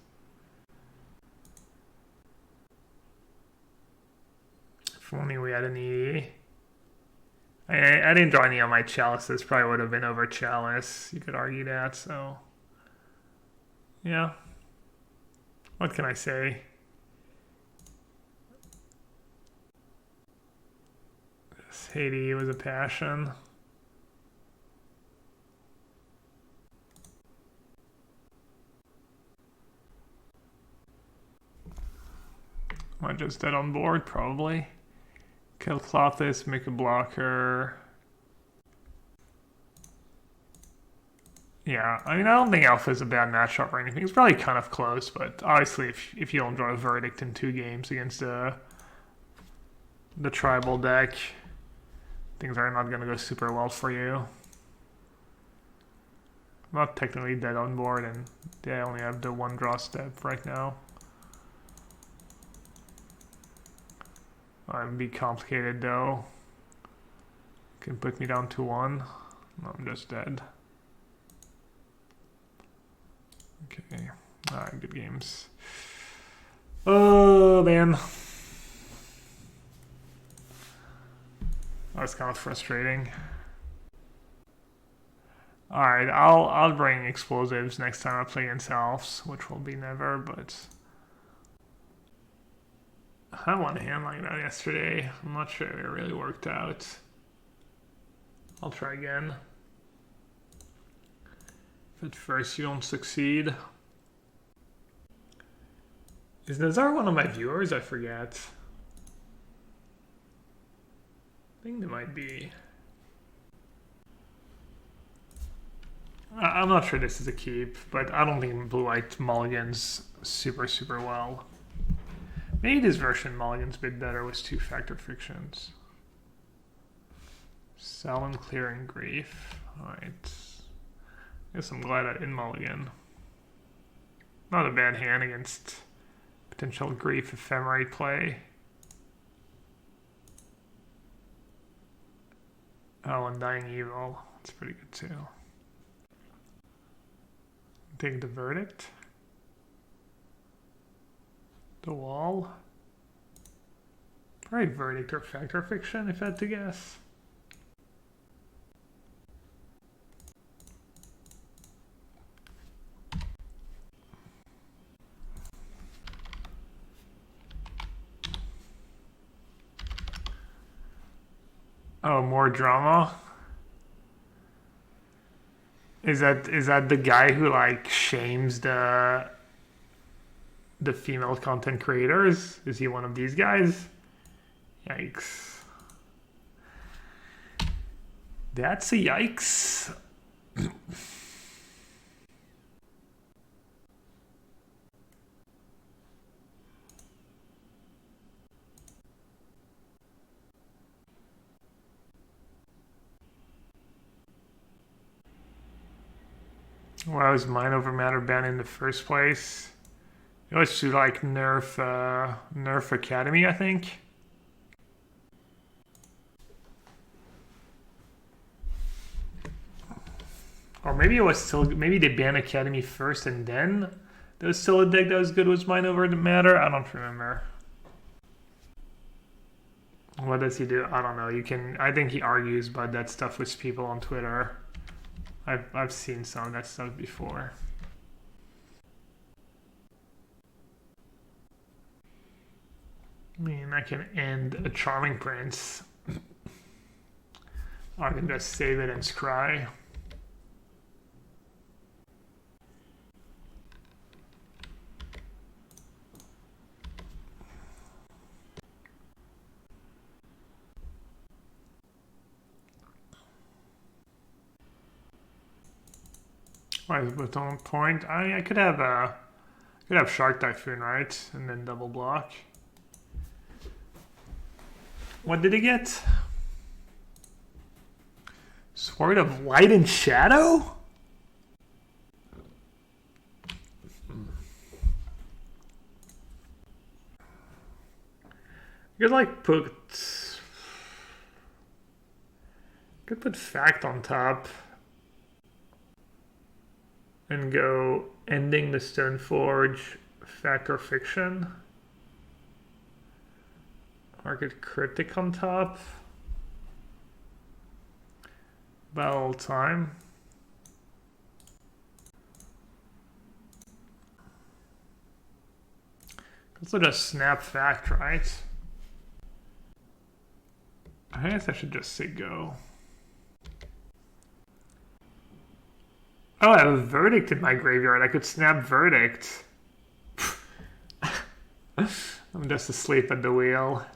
If only we had an EE. I didn't draw any on my chalices. Probably would have been over chalice. You could argue that, so. Yeah. What can I say? Haiti was a passion. Am I just dead on board? Probably. Kill Clothis, make a blocker. Yeah, I mean, I don't think Alpha is a bad matchup or anything. It's probably kind of close, but obviously if you don't draw a verdict in 2 games against the tribal deck, things are not going to go super well for you. I'm not technically dead on board, and they only have the 1 draw step right now. It'd be complicated though. Can put me down to 1. No, I'm just dead. Okay. Alright, good games. Oh man. That's kind of frustrating. Alright, I'll bring explosives next time I play against elves, which will be never, but I won a hand like that yesterday. I'm not sure it really worked out. I'll try again. If at first you don't succeed. Is Nazar one of my viewers? I forget. I think they might be. I'm not sure this is a keep, but I don't think blue-white mulligans super well. Maybe this version mulligans a bit better with 2-factor fictions. Salon clearing grief. Alright. I guess I'm glad I didn't mulligan. Not a bad hand against potential grief ephemerate play. Oh, Undying Evil. That's pretty good too. Take the verdict. The wall. Probably verdict or factor fiction if I had to guess. Oh, more drama. Is that the guy who like shames the female content creators? Is he one of these guys? Yikes. That's a yikes. Why was Mind Over Matter banned in the first place? It was to like nerf Academy, I think. Or maybe it was still, maybe they banned Academy first and then there was still a deck that was good with Mind Over Matter. I don't remember. What does he do? I don't know. I think he argues about that stuff with people on Twitter. I've seen some of that stuff before. I mean, I can end a Charming Prince. I can just save it and scry. Why is it on point? I could have Shark Typhoon, right? And then double block. What did he get? Sword of Light and Shadow? You could put Fact on top and go Ending the Stoneforge, Fact or Fiction. Market Cryptic on top. Battle Time. Also just Snap Fact, right? I guess I should just say go. Oh, I have a Verdict in my graveyard. I could snap Verdict. I'm just asleep at the wheel.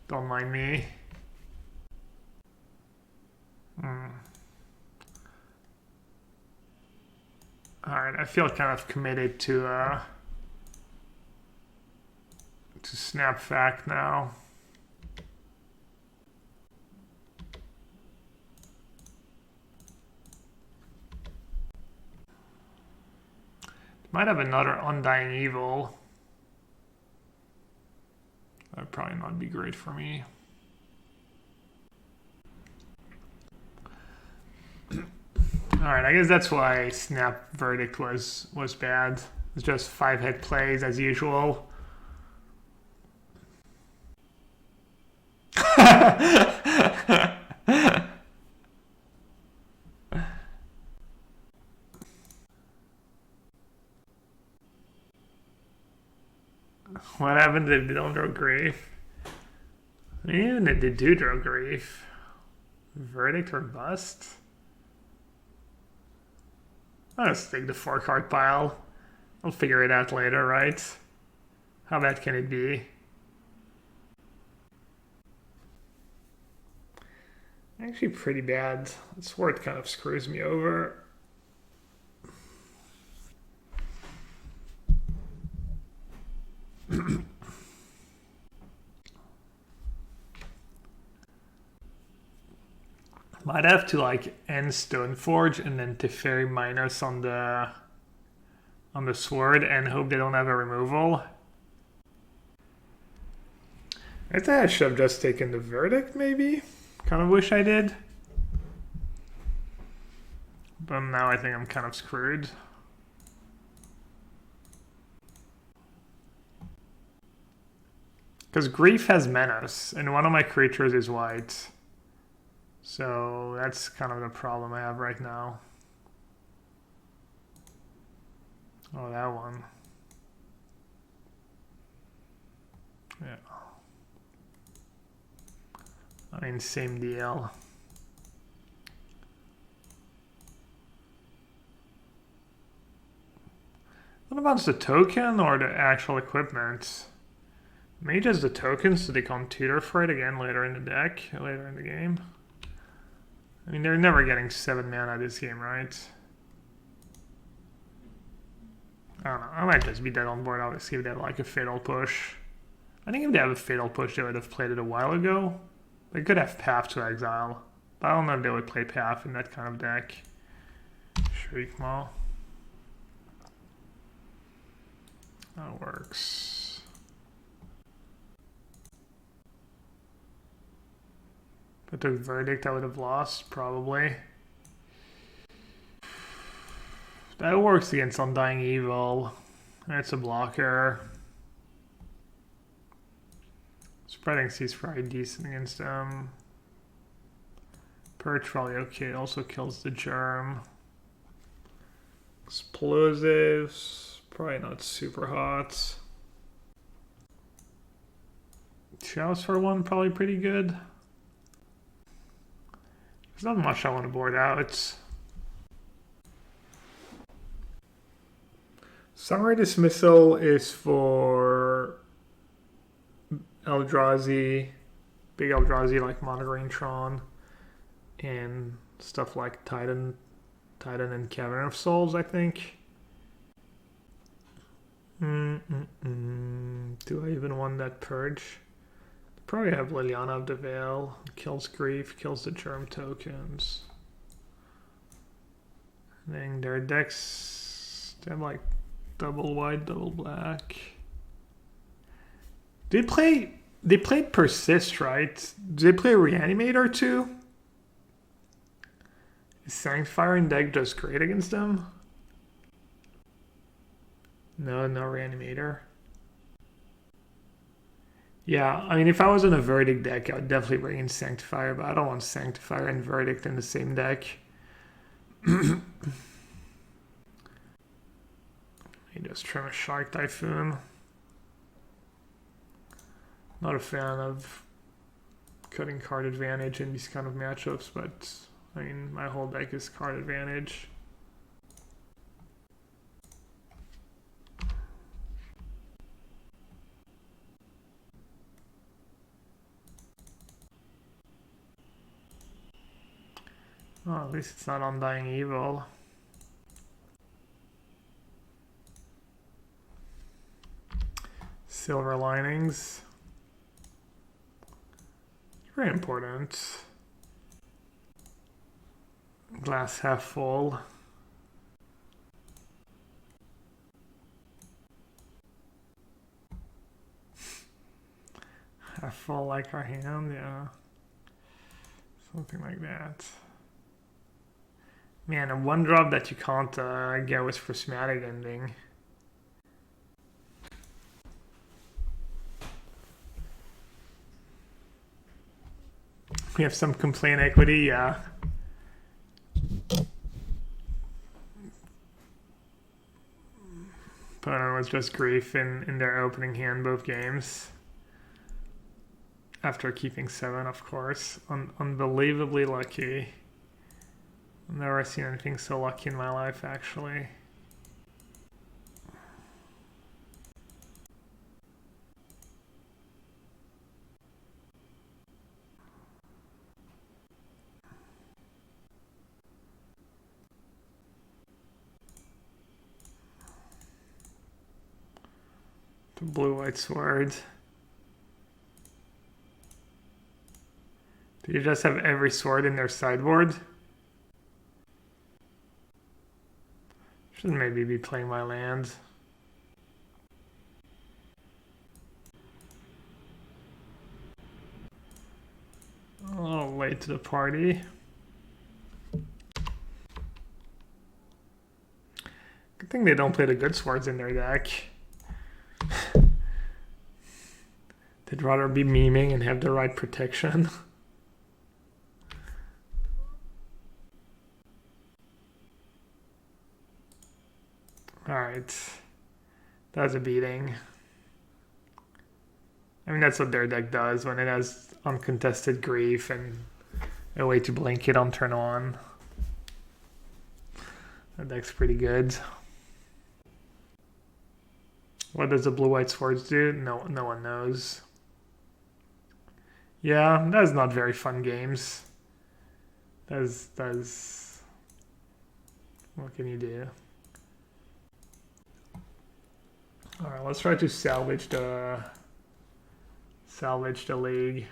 Don't mind me. Alright, I feel kind of committed to snap fact now. Might have another Undying Evil. That would probably not be great for me. Alright, I guess that's why Snap Verdict was bad. It's just 5-hit plays as usual. What happens if they don't draw Grief? Even if they do draw Grief. Verdict or Bust? I'll just take the 4-card pile. I'll figure it out later, right? How bad can it be? Actually pretty bad. Sword kind of screws me over. Might have to like end Stoneforge and then Teferi minus on the sword and hope they don't have a removal. I think I should have just taken the Verdict maybe. Kind of wish I did. But now I think I'm kind of screwed. Because Grief has menace and one of my creatures is white. So that's kind of the problem I have right now. Oh, that one. Yeah. I mean, same deal. What about the token or the actual equipment? Maybe just the token so they can't tutor for it again later in the deck, later in the game. I mean, they're never getting 7 mana this game, right? I don't know. I might just be dead on board. I'll see if they have like a Fatal Push. I think if they have a Fatal Push, they would have played it a while ago. They could have Path to Exile. But I don't know if they would play Path in that kind of deck. Shriek Maw. That works. If I took Verdict, I would have lost, probably. That works against Undying Evil. That's a blocker. Spreading Seas probably decent against them. Purge probably okay, also kills the Germ. Explosives, probably not super hot. Shouts for one, probably pretty good. There's not much I want to board out. Summary Dismissal is for Eldrazi, big Eldrazi like Mono Green Tron, and stuff like Titan and Cavern of Souls, I think. Do I even want that Purge? Probably have Liliana of the Veil. Kills Grief, kills the Germ tokens. I think their decks, they have like double white, double black. They played Persist, right? Do they play Reanimator too? Is Sanctifier in deck just great against them? No Reanimator. Yeah, I mean, if I was in a Verdict deck, I would definitely bring in Sanctifier, but I don't want Sanctifier and Verdict in the same deck. You just trim a Shark Typhoon. Not a fan of cutting card advantage in these kind of matchups, but I mean, my whole deck is card advantage. Oh, at least it's not Undying Evil. Silver Linings. Very important. Glass half full. Half full like our hand, yeah. Something like that. Man, a one drop that you can't get with prismatic ending. We have some complaint equity, yeah. But it was just grief in their opening hand both games. After keeping 7, of course. Unbelievably lucky. I've never seen anything so lucky in my life, actually. The blue-white sword. Do you just have every sword in their sideboard? Should maybe be playing my land. A little late to the party. Good thing they don't play the good swords in their deck. They'd rather be memeing and have the right protection. Alright. That's a beating. I mean, that's what their deck does when it has uncontested grief and a way to blink it on turn 1. That deck's pretty good. What does the blue-white swords do? No one knows. Yeah, that's not very fun games. That's what can you do? Alright, let's try to salvage the league.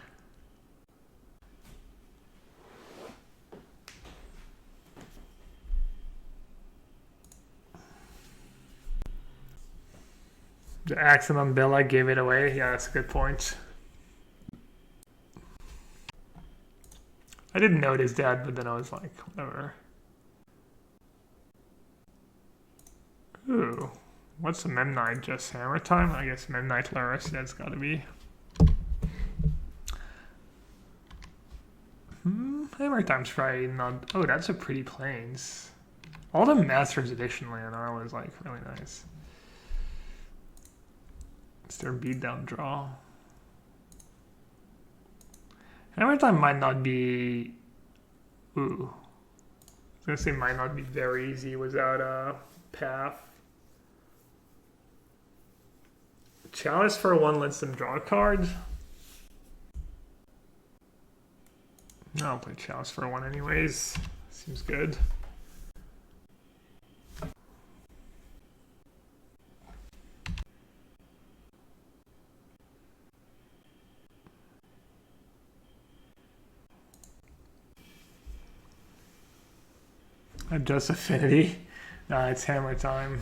The accent on Bella gave it away. Yeah, that's a good point. I didn't notice that, but then I was like, whatever. Ooh. What's the Midnight? Just Hammer Time? I guess Midnight Luris, that's gotta be. Hammer Time's probably not. Oh, that's a pretty Plains. All the Masters Edition land are always like really nice. It's their beatdown draw. Hammer Time might not be. Ooh. I was gonna say might not be very easy without a path. Chalice for 1 lets them draw a card. I'll play Chalice for 1 anyways. Seems good. Just Affinity. Nah, it's Hammer Time.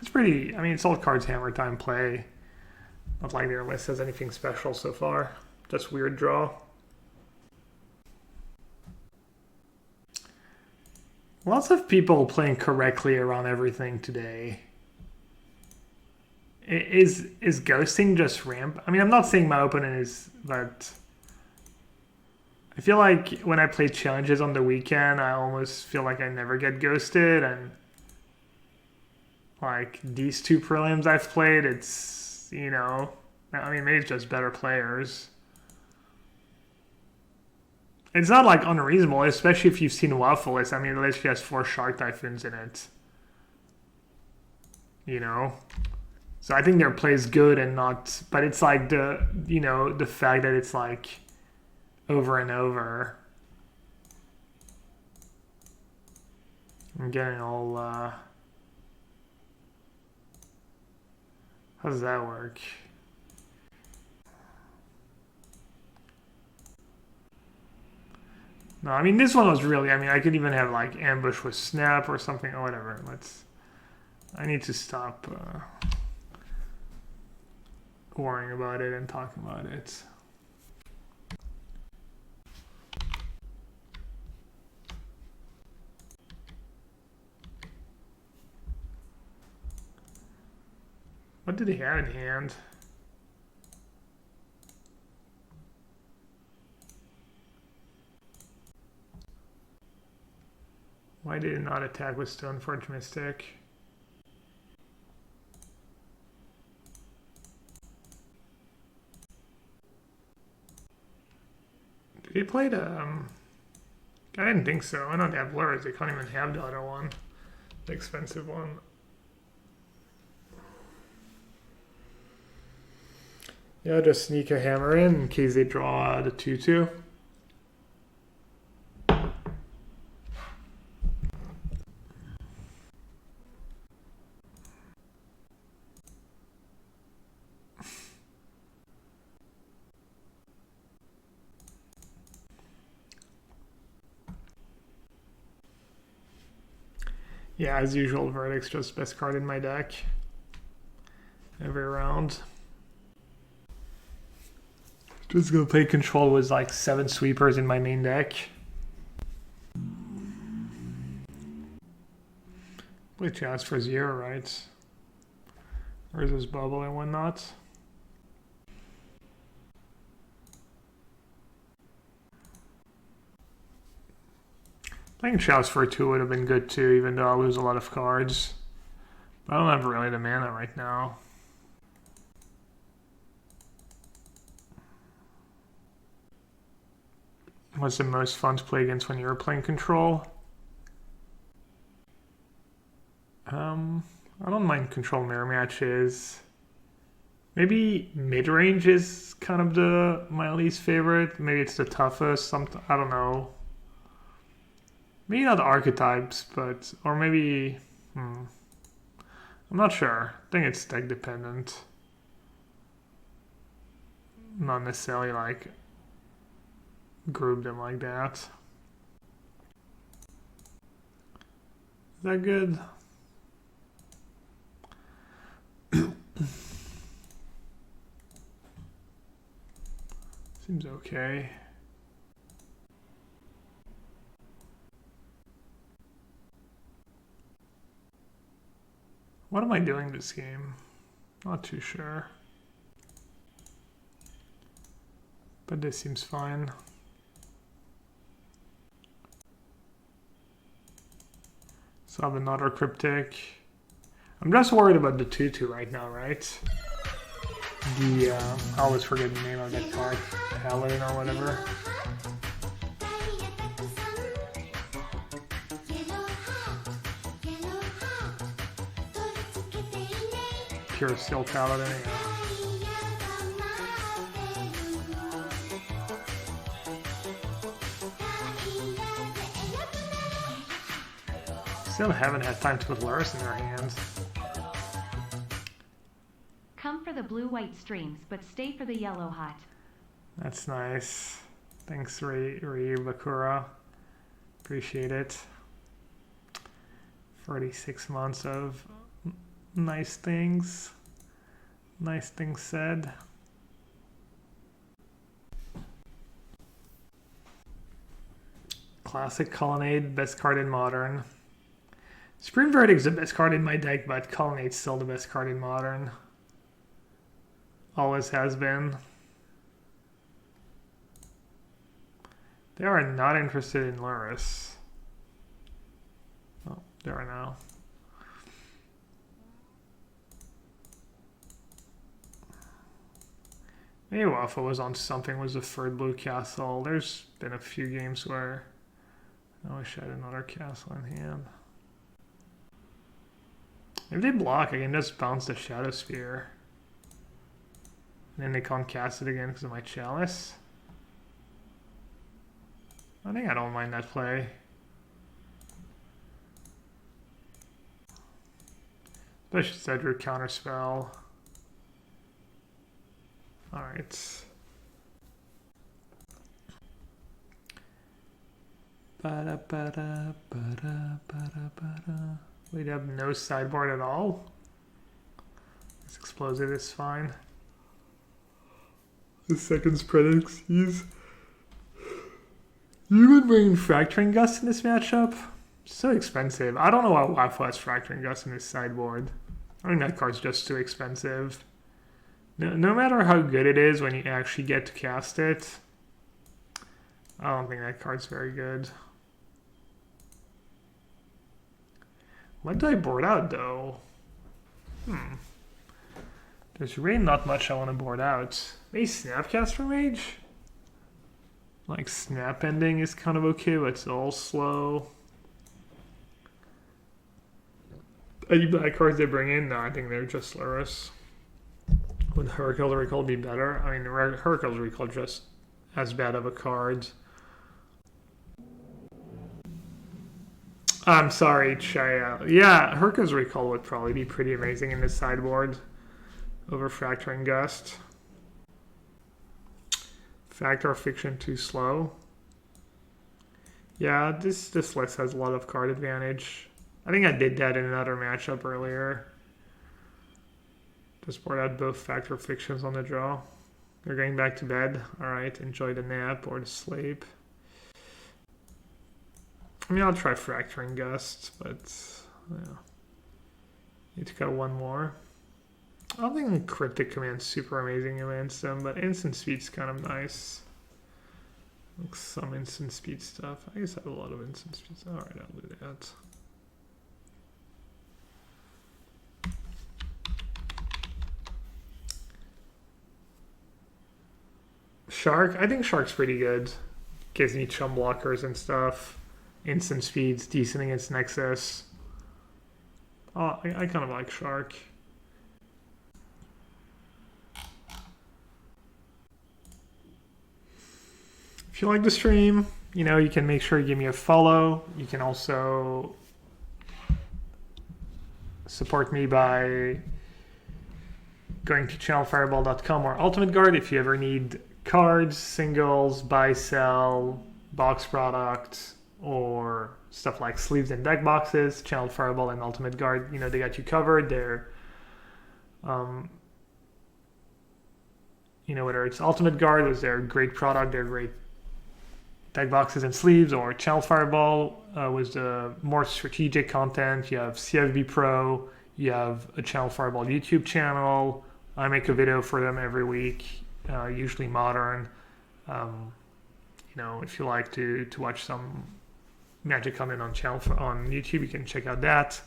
It's pretty, I mean, it's all cards Hammer Time play. Not like their list has anything special so far. Just weird draw. Lots of people playing correctly around everything today. Is ghosting just ramp? I mean, I'm not saying my opponent is, but I feel like when I play challenges on the weekend, I almost feel like I never get ghosted, and like these 2 prelims I've played, it's, you know, I mean, maybe it's just better players. It's not like unreasonable, especially if you've seen Waffle List. I mean, it literally has 4 Shark Typhoons in it. You know? So I think their play is good and not, but it's like the, you know, the fact that it's like over and over. I'm getting all, how does that work? No, I mean, this one was really, I mean, I could even have like ambush with snap or something or whatever. I need to stop worrying about it and talking about it. What did he have in hand? Why did it not attack with Stoneforge Mystic? Did he play the... I didn't think so. I don't have lures. They can't even have the other one. The expensive one. Yeah, just sneak a hammer in case they draw the 2-2. Yeah, as usual, Verdict's just best card in my deck. Every round. Just gonna play control with like 7 sweepers in my main deck. Play chance for 0, right? Where's this bubble and whatnot? Playing Chalice for 2 would have been good too, even though I lose a lot of cards. But I don't have really the mana right now. What's the most fun to play against when you're playing control? I don't mind control mirror matches. Maybe mid-range is kind of my least favorite. Maybe it's the toughest. I don't know. Maybe not archetypes, but or maybe I'm not sure. I think it's deck dependent. Not necessarily like group them like that. Is that good? Seems okay. What am I doing this game? Not too sure. But this seems fine. So I have another cryptic. I'm just worried about the 2-2 right now, right? I always forget the name of that card. Paladin or whatever. Pure Steel Paladin, yeah. Still haven't had time to put Laris in their hands. Come for the blue-white streams, but stay for the yellowhat. That's nice. Thanks, Ryu Bakura. Appreciate it. 46 months of nice things. Nice things said. Classic Colonnade, best card in Modern. Supreme Verdict's the best card in my deck, but Colonnade's still the best card in Modern. Always has been. They are not interested in Luris. Oh, they are now. Maybe Waffle was on something, was the third blue castle. There's been a few games where I wish I had another castle in hand. If they block, I can just bounce the Shadow Sphere. And then they can't cast it again because of my Chalice. I think I don't mind that play. Especially Cedric counterspell. Alright. We'd have no sideboard at all. This explosive is fine. The second spread exceeds. You would bring Fracturing Gust in this matchup? So expensive. I don't know why WatoO has Fracturing Gust in his sideboard. I think that card's just too expensive. No matter how good it is when you actually get to cast it, I don't think that card's very good. What do I board out, though? There's really not much I want to board out. Maybe Snapcaster Mage? Like, Snap Ending is kind of okay, but it's all slow. Any black cards they bring in? No, I think they're just Lurrus. Would Hurricane Recall be better? I mean, Hurricane Recall just as bad of a card. I'm sorry, Chaya. Yeah, Hurricane's Recall would probably be pretty amazing in the sideboard over Fracturing Gust. Fact or Fiction too slow. Yeah, this list has a lot of card advantage. I think I did that in another matchup earlier. Just board out both Fact or Fictions on the draw. You're going back to bed. Alright, enjoy the nap or the sleep. I mean, I'll try Fracturing Gust, but yeah. Need to go one more. I don't think Cryptic Command's super amazing against them, but Instant Speed's kind of nice. Like some Instant Speed stuff. I guess I have a lot of Instant Speeds. Alright, I'll do that. Shark? I think Shark's pretty good. Gives me chum blockers and stuff. Instant Speed's decent against Nexus. Oh, I kind of like Shark. If you like the stream, you know, you can make sure you give me a follow. You can also support me by going to channelfireball.com or Ultimate Guard if you ever need cards, singles, buy, sell, box products, or stuff like sleeves and deck boxes. Channel Fireball and Ultimate Guard, you know, they got you covered. They're, you know, whether it's Ultimate Guard, is their great product, they're great deck boxes and sleeves, or Channel Fireball was the more strategic content. You have CFB Pro, you have a Channel Fireball YouTube channel. I make a video for them every week, usually modern. You know, if you like to watch some Magic content on YouTube, you can check out that.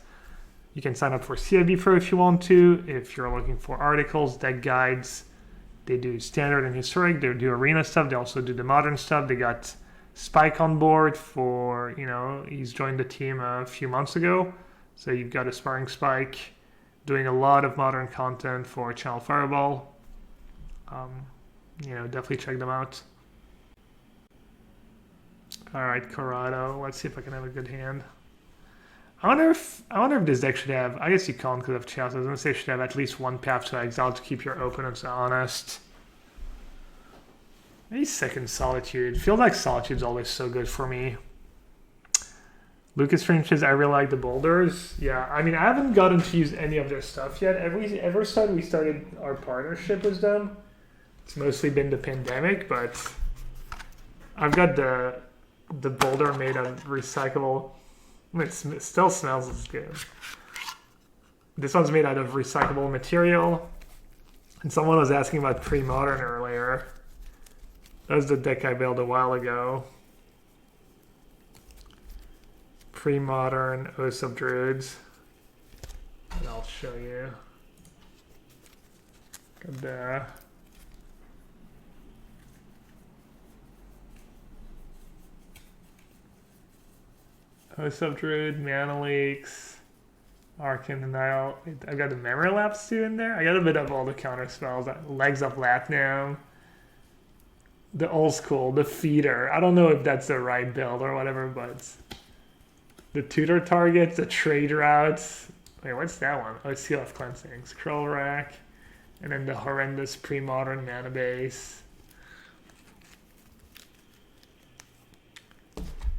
You can sign up for CFB Pro if you want to. If you're looking for articles, deck guides, they do standard and historic. They do arena stuff. They also do the modern stuff. They got Spike on board for, you know, he's joined the team a few months ago. So you've got Aspiring Spike doing a lot of modern content for Channel Fireball. You know, definitely check them out. Alright, Corrado. Let's see if I can have a good hand. I wonder if this deck should have, I guess you can't because of Chalice. I was going to say it should have at least one path to exile to keep your opponents honest. Maybe second Solitude. Feels like Solitude's always so good for me. Lucas Fringe says, I really like the boulders. Yeah, I mean, I haven't gotten to use any of their stuff yet. Ever since we started our partnership with them, it's mostly been the pandemic, but I've got the boulder made of recyclable. It still smells as good. This one's made out of recyclable material. And someone was asking about pre-modern earlier. That was the deck I built a while ago. Pre-modern Oath of Druids. And I'll show you. Got the Host of Druid, Mana Leaks, Arcane Denial. I've got the Memory Lapse too in there. I got a bit of all the counter spells. Legs of Latnam. The old school, the Feeder. I don't know if that's the right build or whatever, but the tutor targets, the trade routes. Wait, what's that one? Oh, Seal of Cleansing. Scroll Rack. And then the horrendous pre-modern mana base.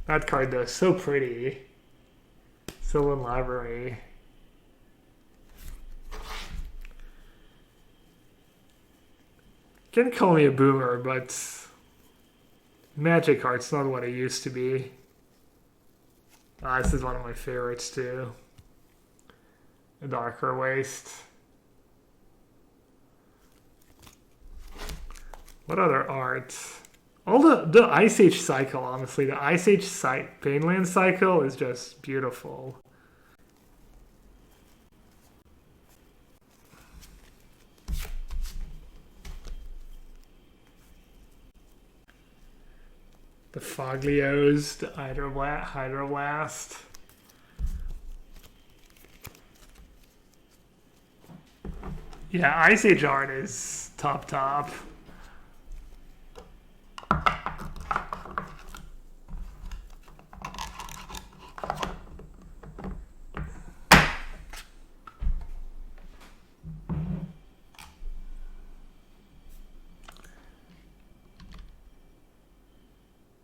That card though, so pretty. Sylvan Library. You can call me a boomer, but Magic Art's not what it used to be. This is one of my favorites too. The Darker Waste. What other art? All the Ice Age cycle, honestly. The Ice Age Painland cycle is just beautiful. The Foglios, the Hydroblast. Yeah, Ice Age art is top.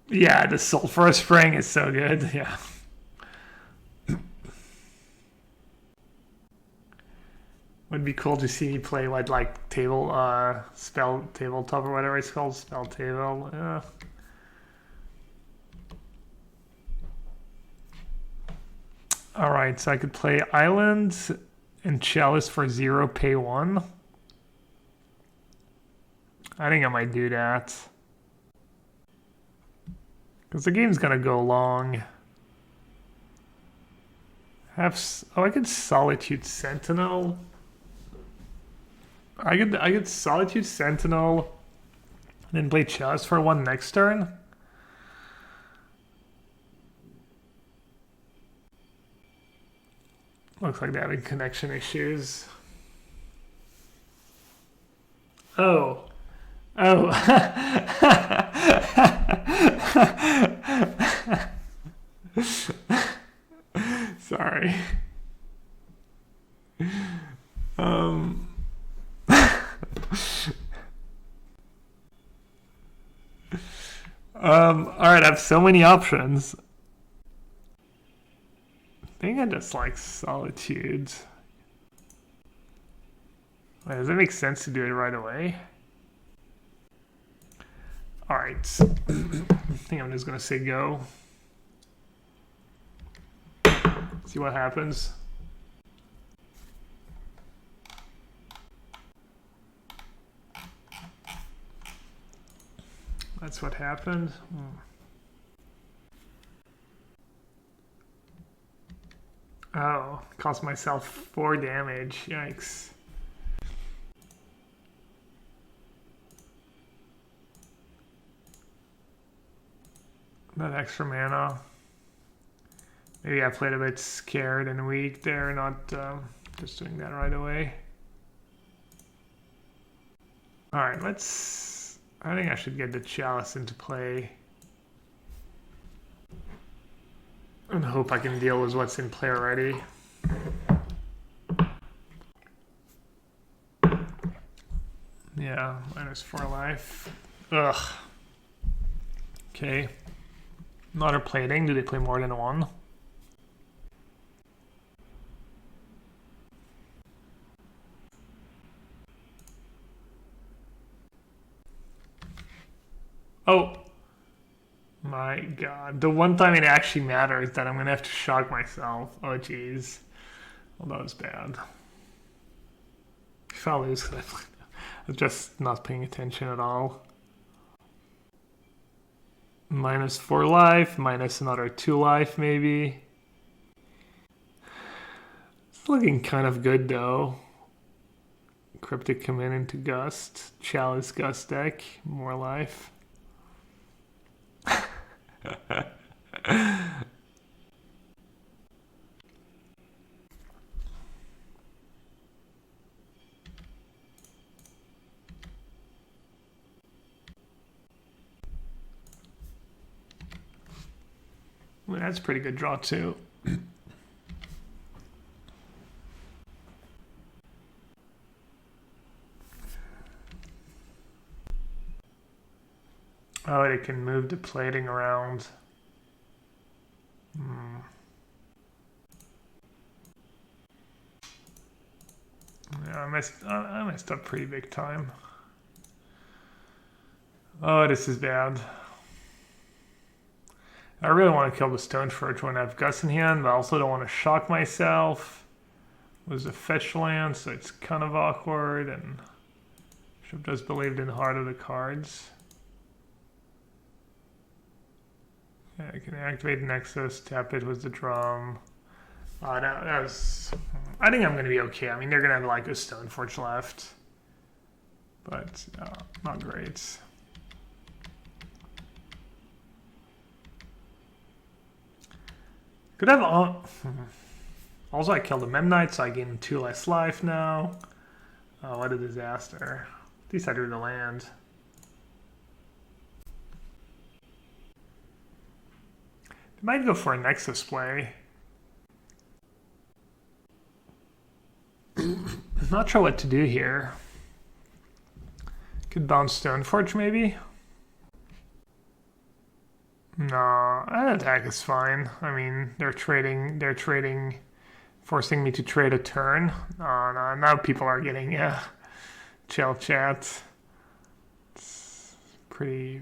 Yeah, the Sulphurous Spring is so good. Yeah. Would be cool to see me play like spell tabletop or whatever it's called, spell table. All right, so I could play Island and Chalice for 0, pay 1. I think I might do that. Because the game's gonna go long. I could Solitude Sentinel. I could Solitude Sentinel and then play Chalice for 1 next turn. Looks like they're having connection issues. Oh. Sorry. All right, I have so many options. I think I just like Solitude. Wait, does it make sense to do it right away? All right, I think I'm just gonna say go. See what happens. That's what happened. Oh, cost myself 4 damage. Yikes. That extra mana. Maybe I played a bit scared and weak there, not just doing that right away. Alright, I think I should get the Chalice into play. And hope I can deal with what's in play already. Yeah, -4 life. Ugh. Okay. Another plating. Do they play more than 1? Oh my god. The one time it actually matters that I'm gonna have to shock myself. Oh jeez. Well, that was bad. If I lose, I'm just not paying attention at all. -4 life, minus another 2 life maybe. It's looking kind of good though. Cryptic Command into Gust. Chalice Gust deck. More life. that's a pretty good draw too. Oh, it can move the plating around. Yeah, I messed up pretty big time. Oh, this is bad. I really want to kill the Stoneforge when I have Gus in hand, but I also don't want to shock myself. It was a fetch land, so it's kind of awkward, and should have just believed in the heart of the cards. Yeah, I can activate Nexus, tap it with the drum. That was... I think I'm going to be okay. I mean, they're going to have like a Stoneforge left, but not great. Could have also I killed a Memnite, so I gain 2 less life now. Oh, what a disaster. At least I drew the land. They might go for a Nexus play. I'm not sure what to do here. Could bounce Stoneforge maybe? No, an attack is fine. I mean, they're trading, forcing me to trade a turn. No, now people are getting chill chat. It's pretty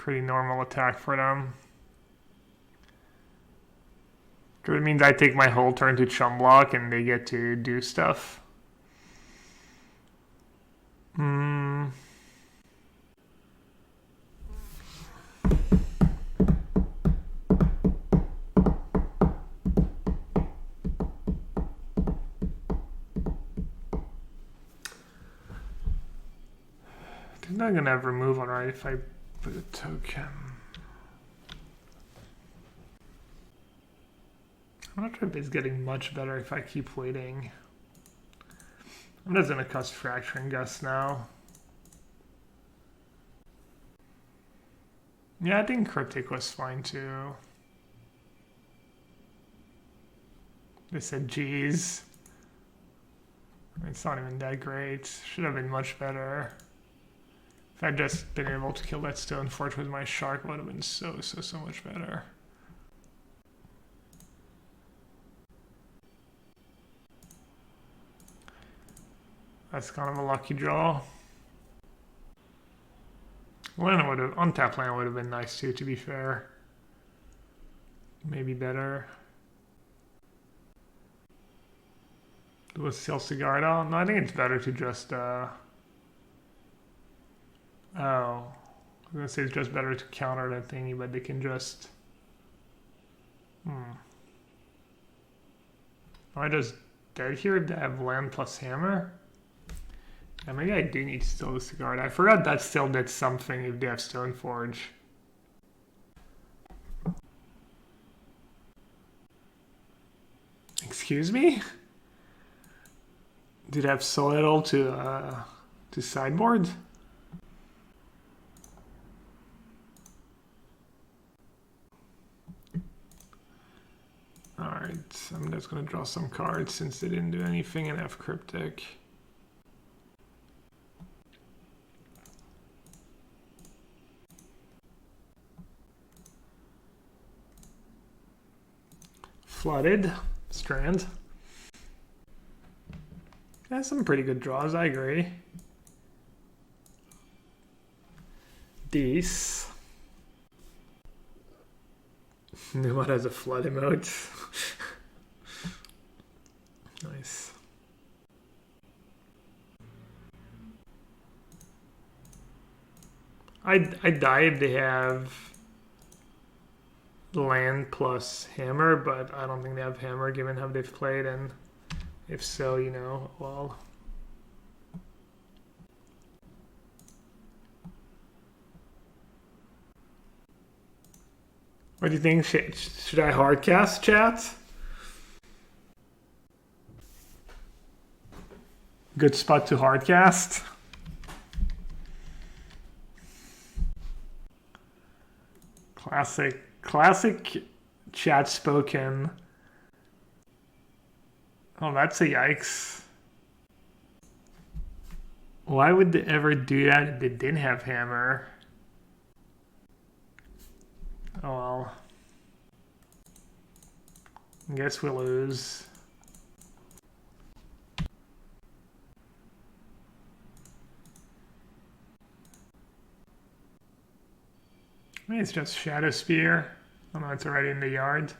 normal attack for them. It means I take my whole turn to chum block and they get to do stuff. They're not gonna have removal, right? If I put a token. I'm not sure if it's getting much better if I keep waiting. I'm just gonna cast Fracturing Gust now. Yeah, I think Cryptic was fine too. They said, geez. It's not even that great. Should have been much better. If I'd just been able to kill that Stoneforge with my Shark, it would have been so much better. That's kind of a lucky draw. Land would have, untap land would have been nice too, to be fair. Maybe better. Do a Seal Cigarda? No, I think it's better to just, oh. I was gonna say it's just better to counter that thingy, but they can just... Am I just dead here if they have land plus hammer? Yeah, maybe I do need to steal the Cigarda. I forgot that still did something if they have Stoneforge. Excuse me? Did I have so little to sideboard? Alright, I'm just gonna draw some cards since they didn't do anything and have Cryptic. Flooded Strand. Yeah, some pretty good draws, I agree. These. What has a flood emote? Nice. I die if they have land plus hammer, but I don't think they have hammer given how they've played, and if so, you know, well. What do you think? Should I hardcast, chat? Good spot to hardcast. Classic chat spoken. Oh, that's a yikes. Why would they ever do that if they didn't have hammer? Oh well. I guess we lose. Maybe it's just Shadow Spear. Oh no, it's already in the yard.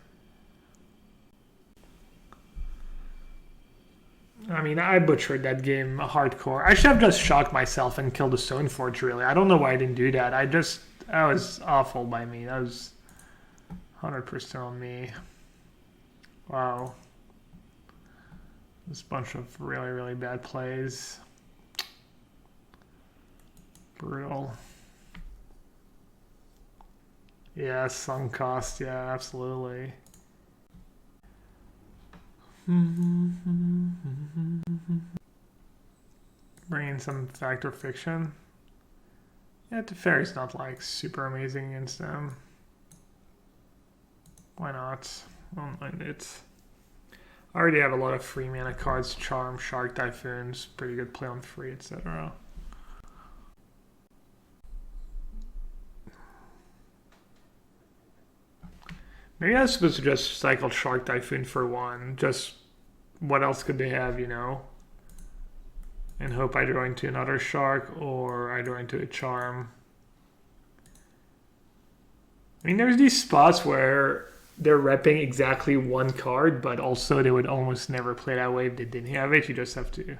I mean, I butchered that game hardcore. I should have just shocked myself and killed the Stoneforge, really. I don't know why I didn't do that. That was awful by me. That was 100% on me. Wow. This bunch of really, really bad plays. Brutal. Yeah, sunk cost. Yeah, absolutely. Bring in some fact or fiction. Yeah, Teferi's not like super amazing against them. Why not? I don't mind it. I already have a lot of free mana cards, Charm, Shark, Typhoons, pretty good play on free, etc. Maybe I was supposed to just cycle Shark Typhoon for one. Just what else could they have, you know? And hope I draw into another Shark or I draw into a Charm. I mean, there's these spots where they're repping exactly one card, but also they would almost never play that way if they didn't have it. You just have to,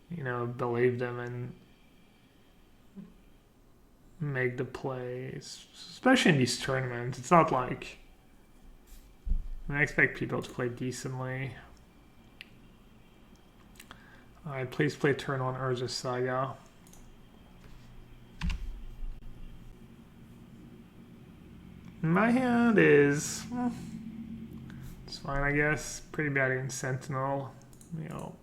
you know, believe them and make the plays. Especially in these tournaments. It's not like... I expect people to play decently. Alright, please play turn 1 Urza Saga. My hand is... it's fine, I guess. Pretty bad against Sentinel. You know.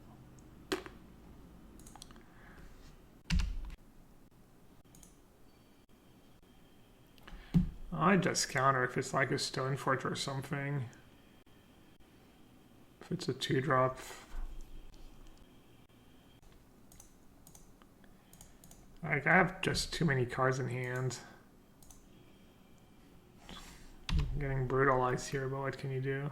I just counter if it's like a Stoneforge or something. If it's a 2-drop. Like, I have just too many cards in hand. I'm getting brutalized here, but what can you do?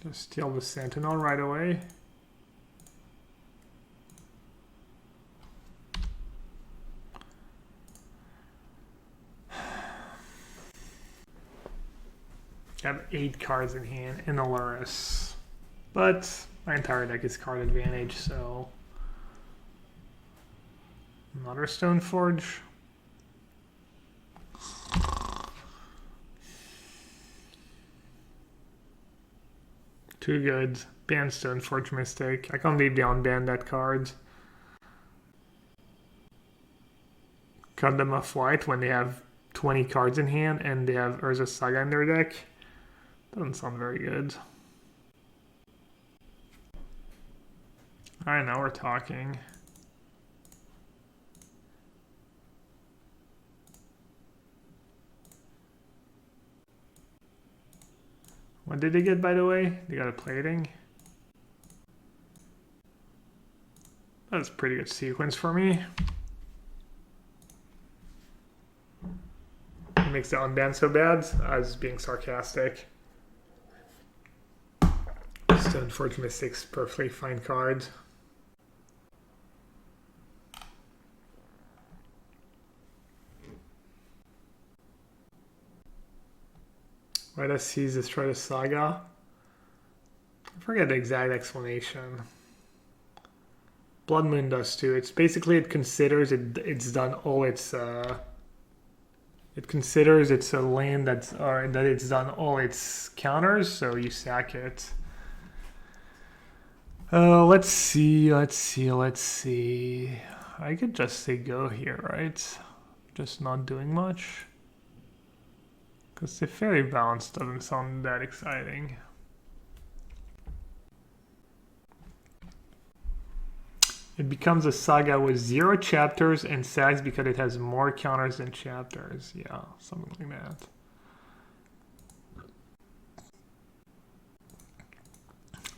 Just steal the Sentinel right away. I have 8 cards in hand in Aluris. But my entire deck is card advantage, so... Another Stoneforge. Too good. Ban Stoneforge Mystic. I can't believe they unbanned that card. Cut them off white when they have 20 cards in hand and they have Urza Saga in their deck. Doesn't sound very good. Alright, now we're talking. What did they get, by the way? They got a plating. That's a pretty good sequence for me. It makes the unban so bad. I was being sarcastic. Stoneforge Mystic's perfectly fine card. Why does Seize destroy the Saga? I forget the exact explanation. Blood Moon does too. It's basically it considers it's done all its it considers it's a land that it's done all its counters, so you sack it. Let's see. I could just say go here, right? Just not doing much. Because the Teferi balance doesn't sound that exciting. It becomes a saga with 0 chapters and sags because it has more counters than chapters. Yeah, something like that.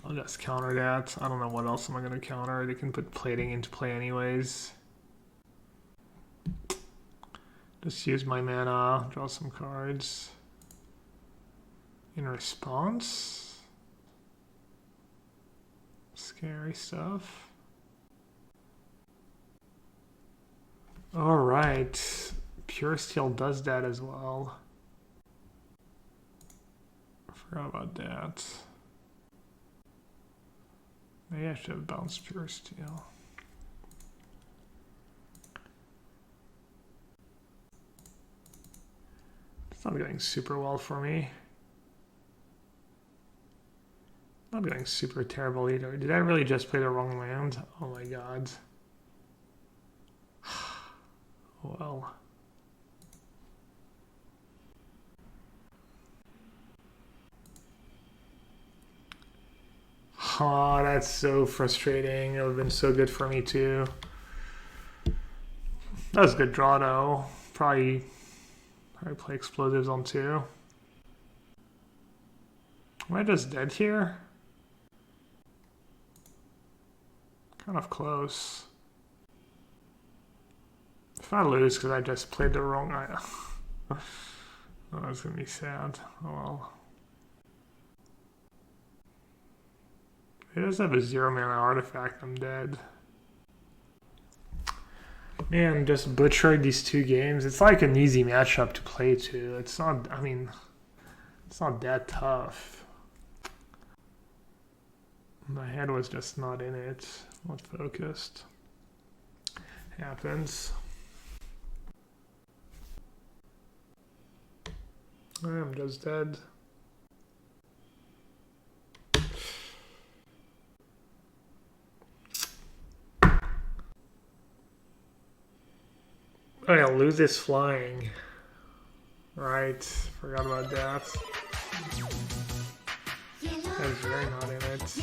I'll just counter that. I don't know what else am I going to counter. They can put plating into play anyways. Just use my mana, draw some cards. In response? Scary stuff. Alright, Pure Steel does that as well. I forgot about that. Maybe I should have bounced Pure Steel. It's not going super well for me. Not going super terrible either. Did I really just play the wrong land? Oh my god. Well. Oh, that's so frustrating. It would have been so good for me too. That was a good draw though. Probably play explosives on 2. Am I just dead here? Kind of close. If I lose because I just played the wrong item. Oh, that's gonna be sad. Oh well. He does have a 0 mana artifact, I'm dead. Man, just butchered these 2 games. It's like an easy matchup to play to. It's not, I mean, it's not that tough. My head was just not in it, not focused. Happens. I'm just dead. Oh yeah, lose is flying. Right, forgot about that. I was very not in it.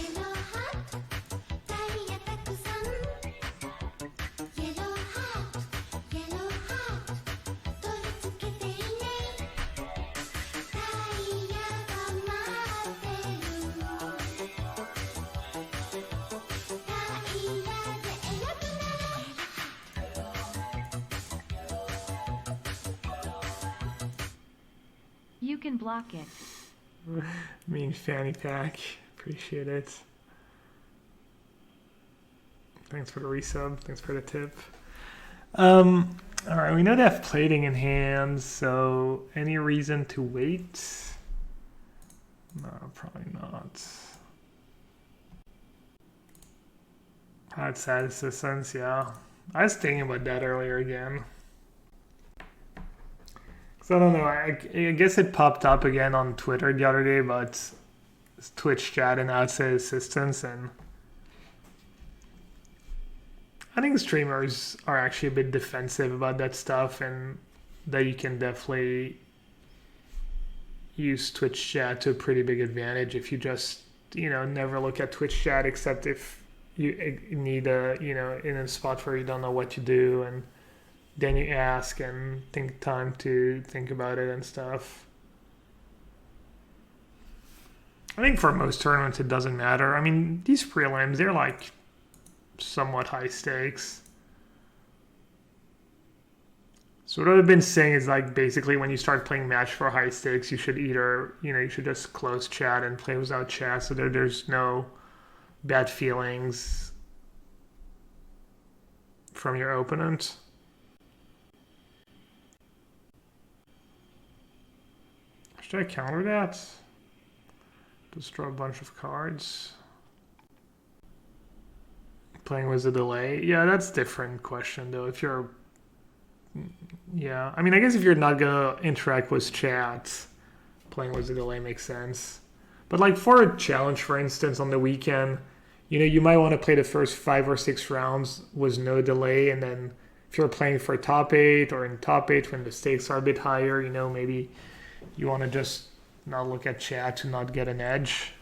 You can block it. Mean fanny pack. Appreciate it. Thanks for the resub. Thanks for the tip. Alright, we know they have plating in hand, so any reason to wait? No, probably not. Outside assistance, yeah. I was thinking about that earlier again. So I don't know, I guess it popped up again on Twitter the other day, but Twitch chat and outside assistance, and I think streamers are actually a bit defensive about that stuff, and that you can definitely use Twitch chat to a pretty big advantage if you just, never look at Twitch chat except if you need in a spot where you don't know what to do, and then you ask and think time to think about it and stuff. I think for most tournaments it doesn't matter. I mean, these prelims, they're like somewhat high stakes. So what I've been saying is like basically when you start playing match for high stakes, you should either, you should just close chat and play without chat so that there's no bad feelings from your opponent. Should I counter that? Just draw a bunch of cards. Playing with a delay? Yeah, that's a different question though. If you're... Yeah, I mean, I guess if you're not gonna interact with chat, playing with a delay makes sense. But like for a challenge, for instance, on the weekend, you might want to play the first 5 or 6 rounds with no delay, and then if you're playing for top 8 or in top 8 when the stakes are a bit higher, maybe you want to just not look at chat to not get an edge.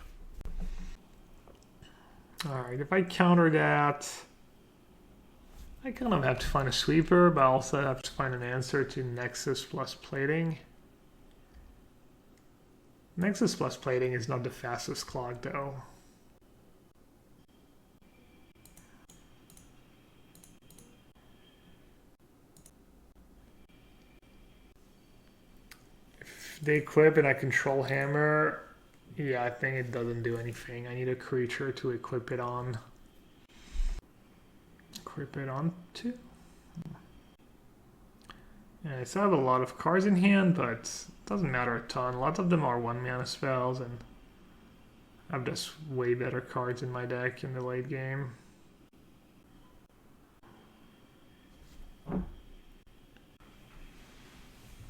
Alright, if I counter that, I kind of have to find a sweeper, but I also have to find an answer to Nexus plus plating. Nexus plus plating is not the fastest clock though. If they equip and I control hammer, yeah, I think it doesn't do anything. I need a creature to equip it on. Equip it onto. Yeah, I still have a lot of cards in hand, but it doesn't matter a ton. Lots of them are 1-mana spells, and I have just way better cards in my deck in the late game.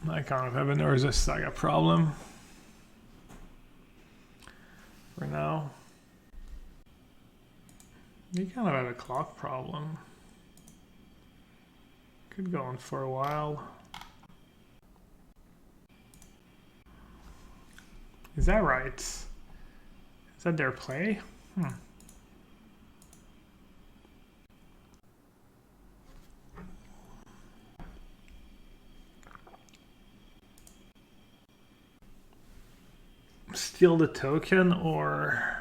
I kind of have an Urza Saga problem for now. You kind of have a clock problem. Could go on for a while. Is that right? Is that their play? Steal the token or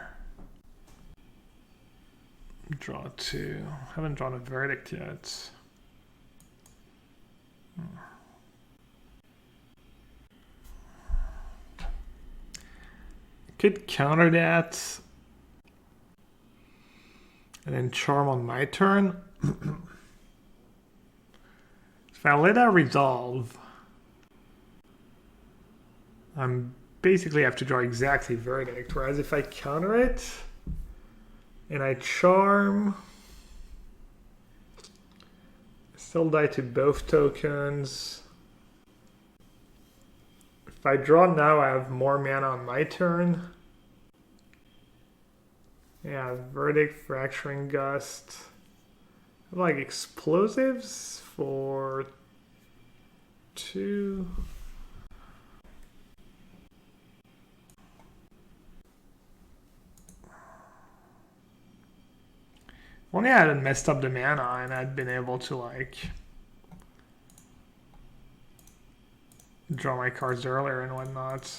draw 2? Haven't drawn a verdict yet. Could counter that and then charm on my turn. If I let that resolve, I'm basically have to draw exactly verdict, whereas if I counter it and I charm, I still die to both tokens. If I draw now, I have more mana on my turn. Yeah, verdict, fracturing gust. I have like explosives for 2. Only I hadn't messed up the mana and I'd been able to like draw my cards earlier and whatnot.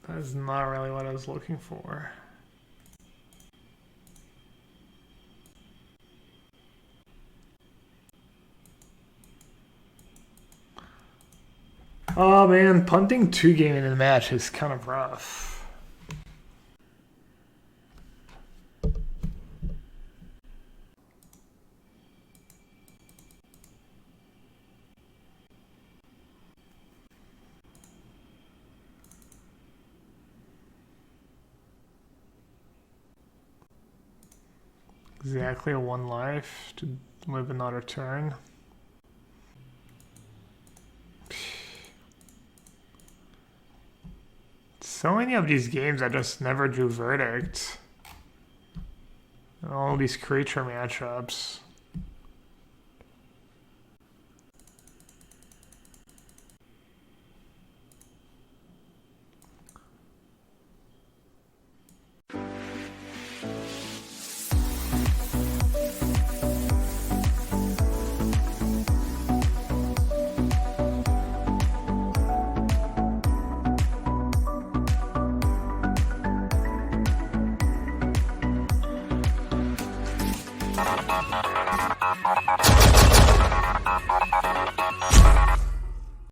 That's not really what I was looking for. Oh man, punting 2 games in a match is kind of rough. Exactly a 1 life to live another turn. So many of these games I just never drew verdict. All these creature matchups.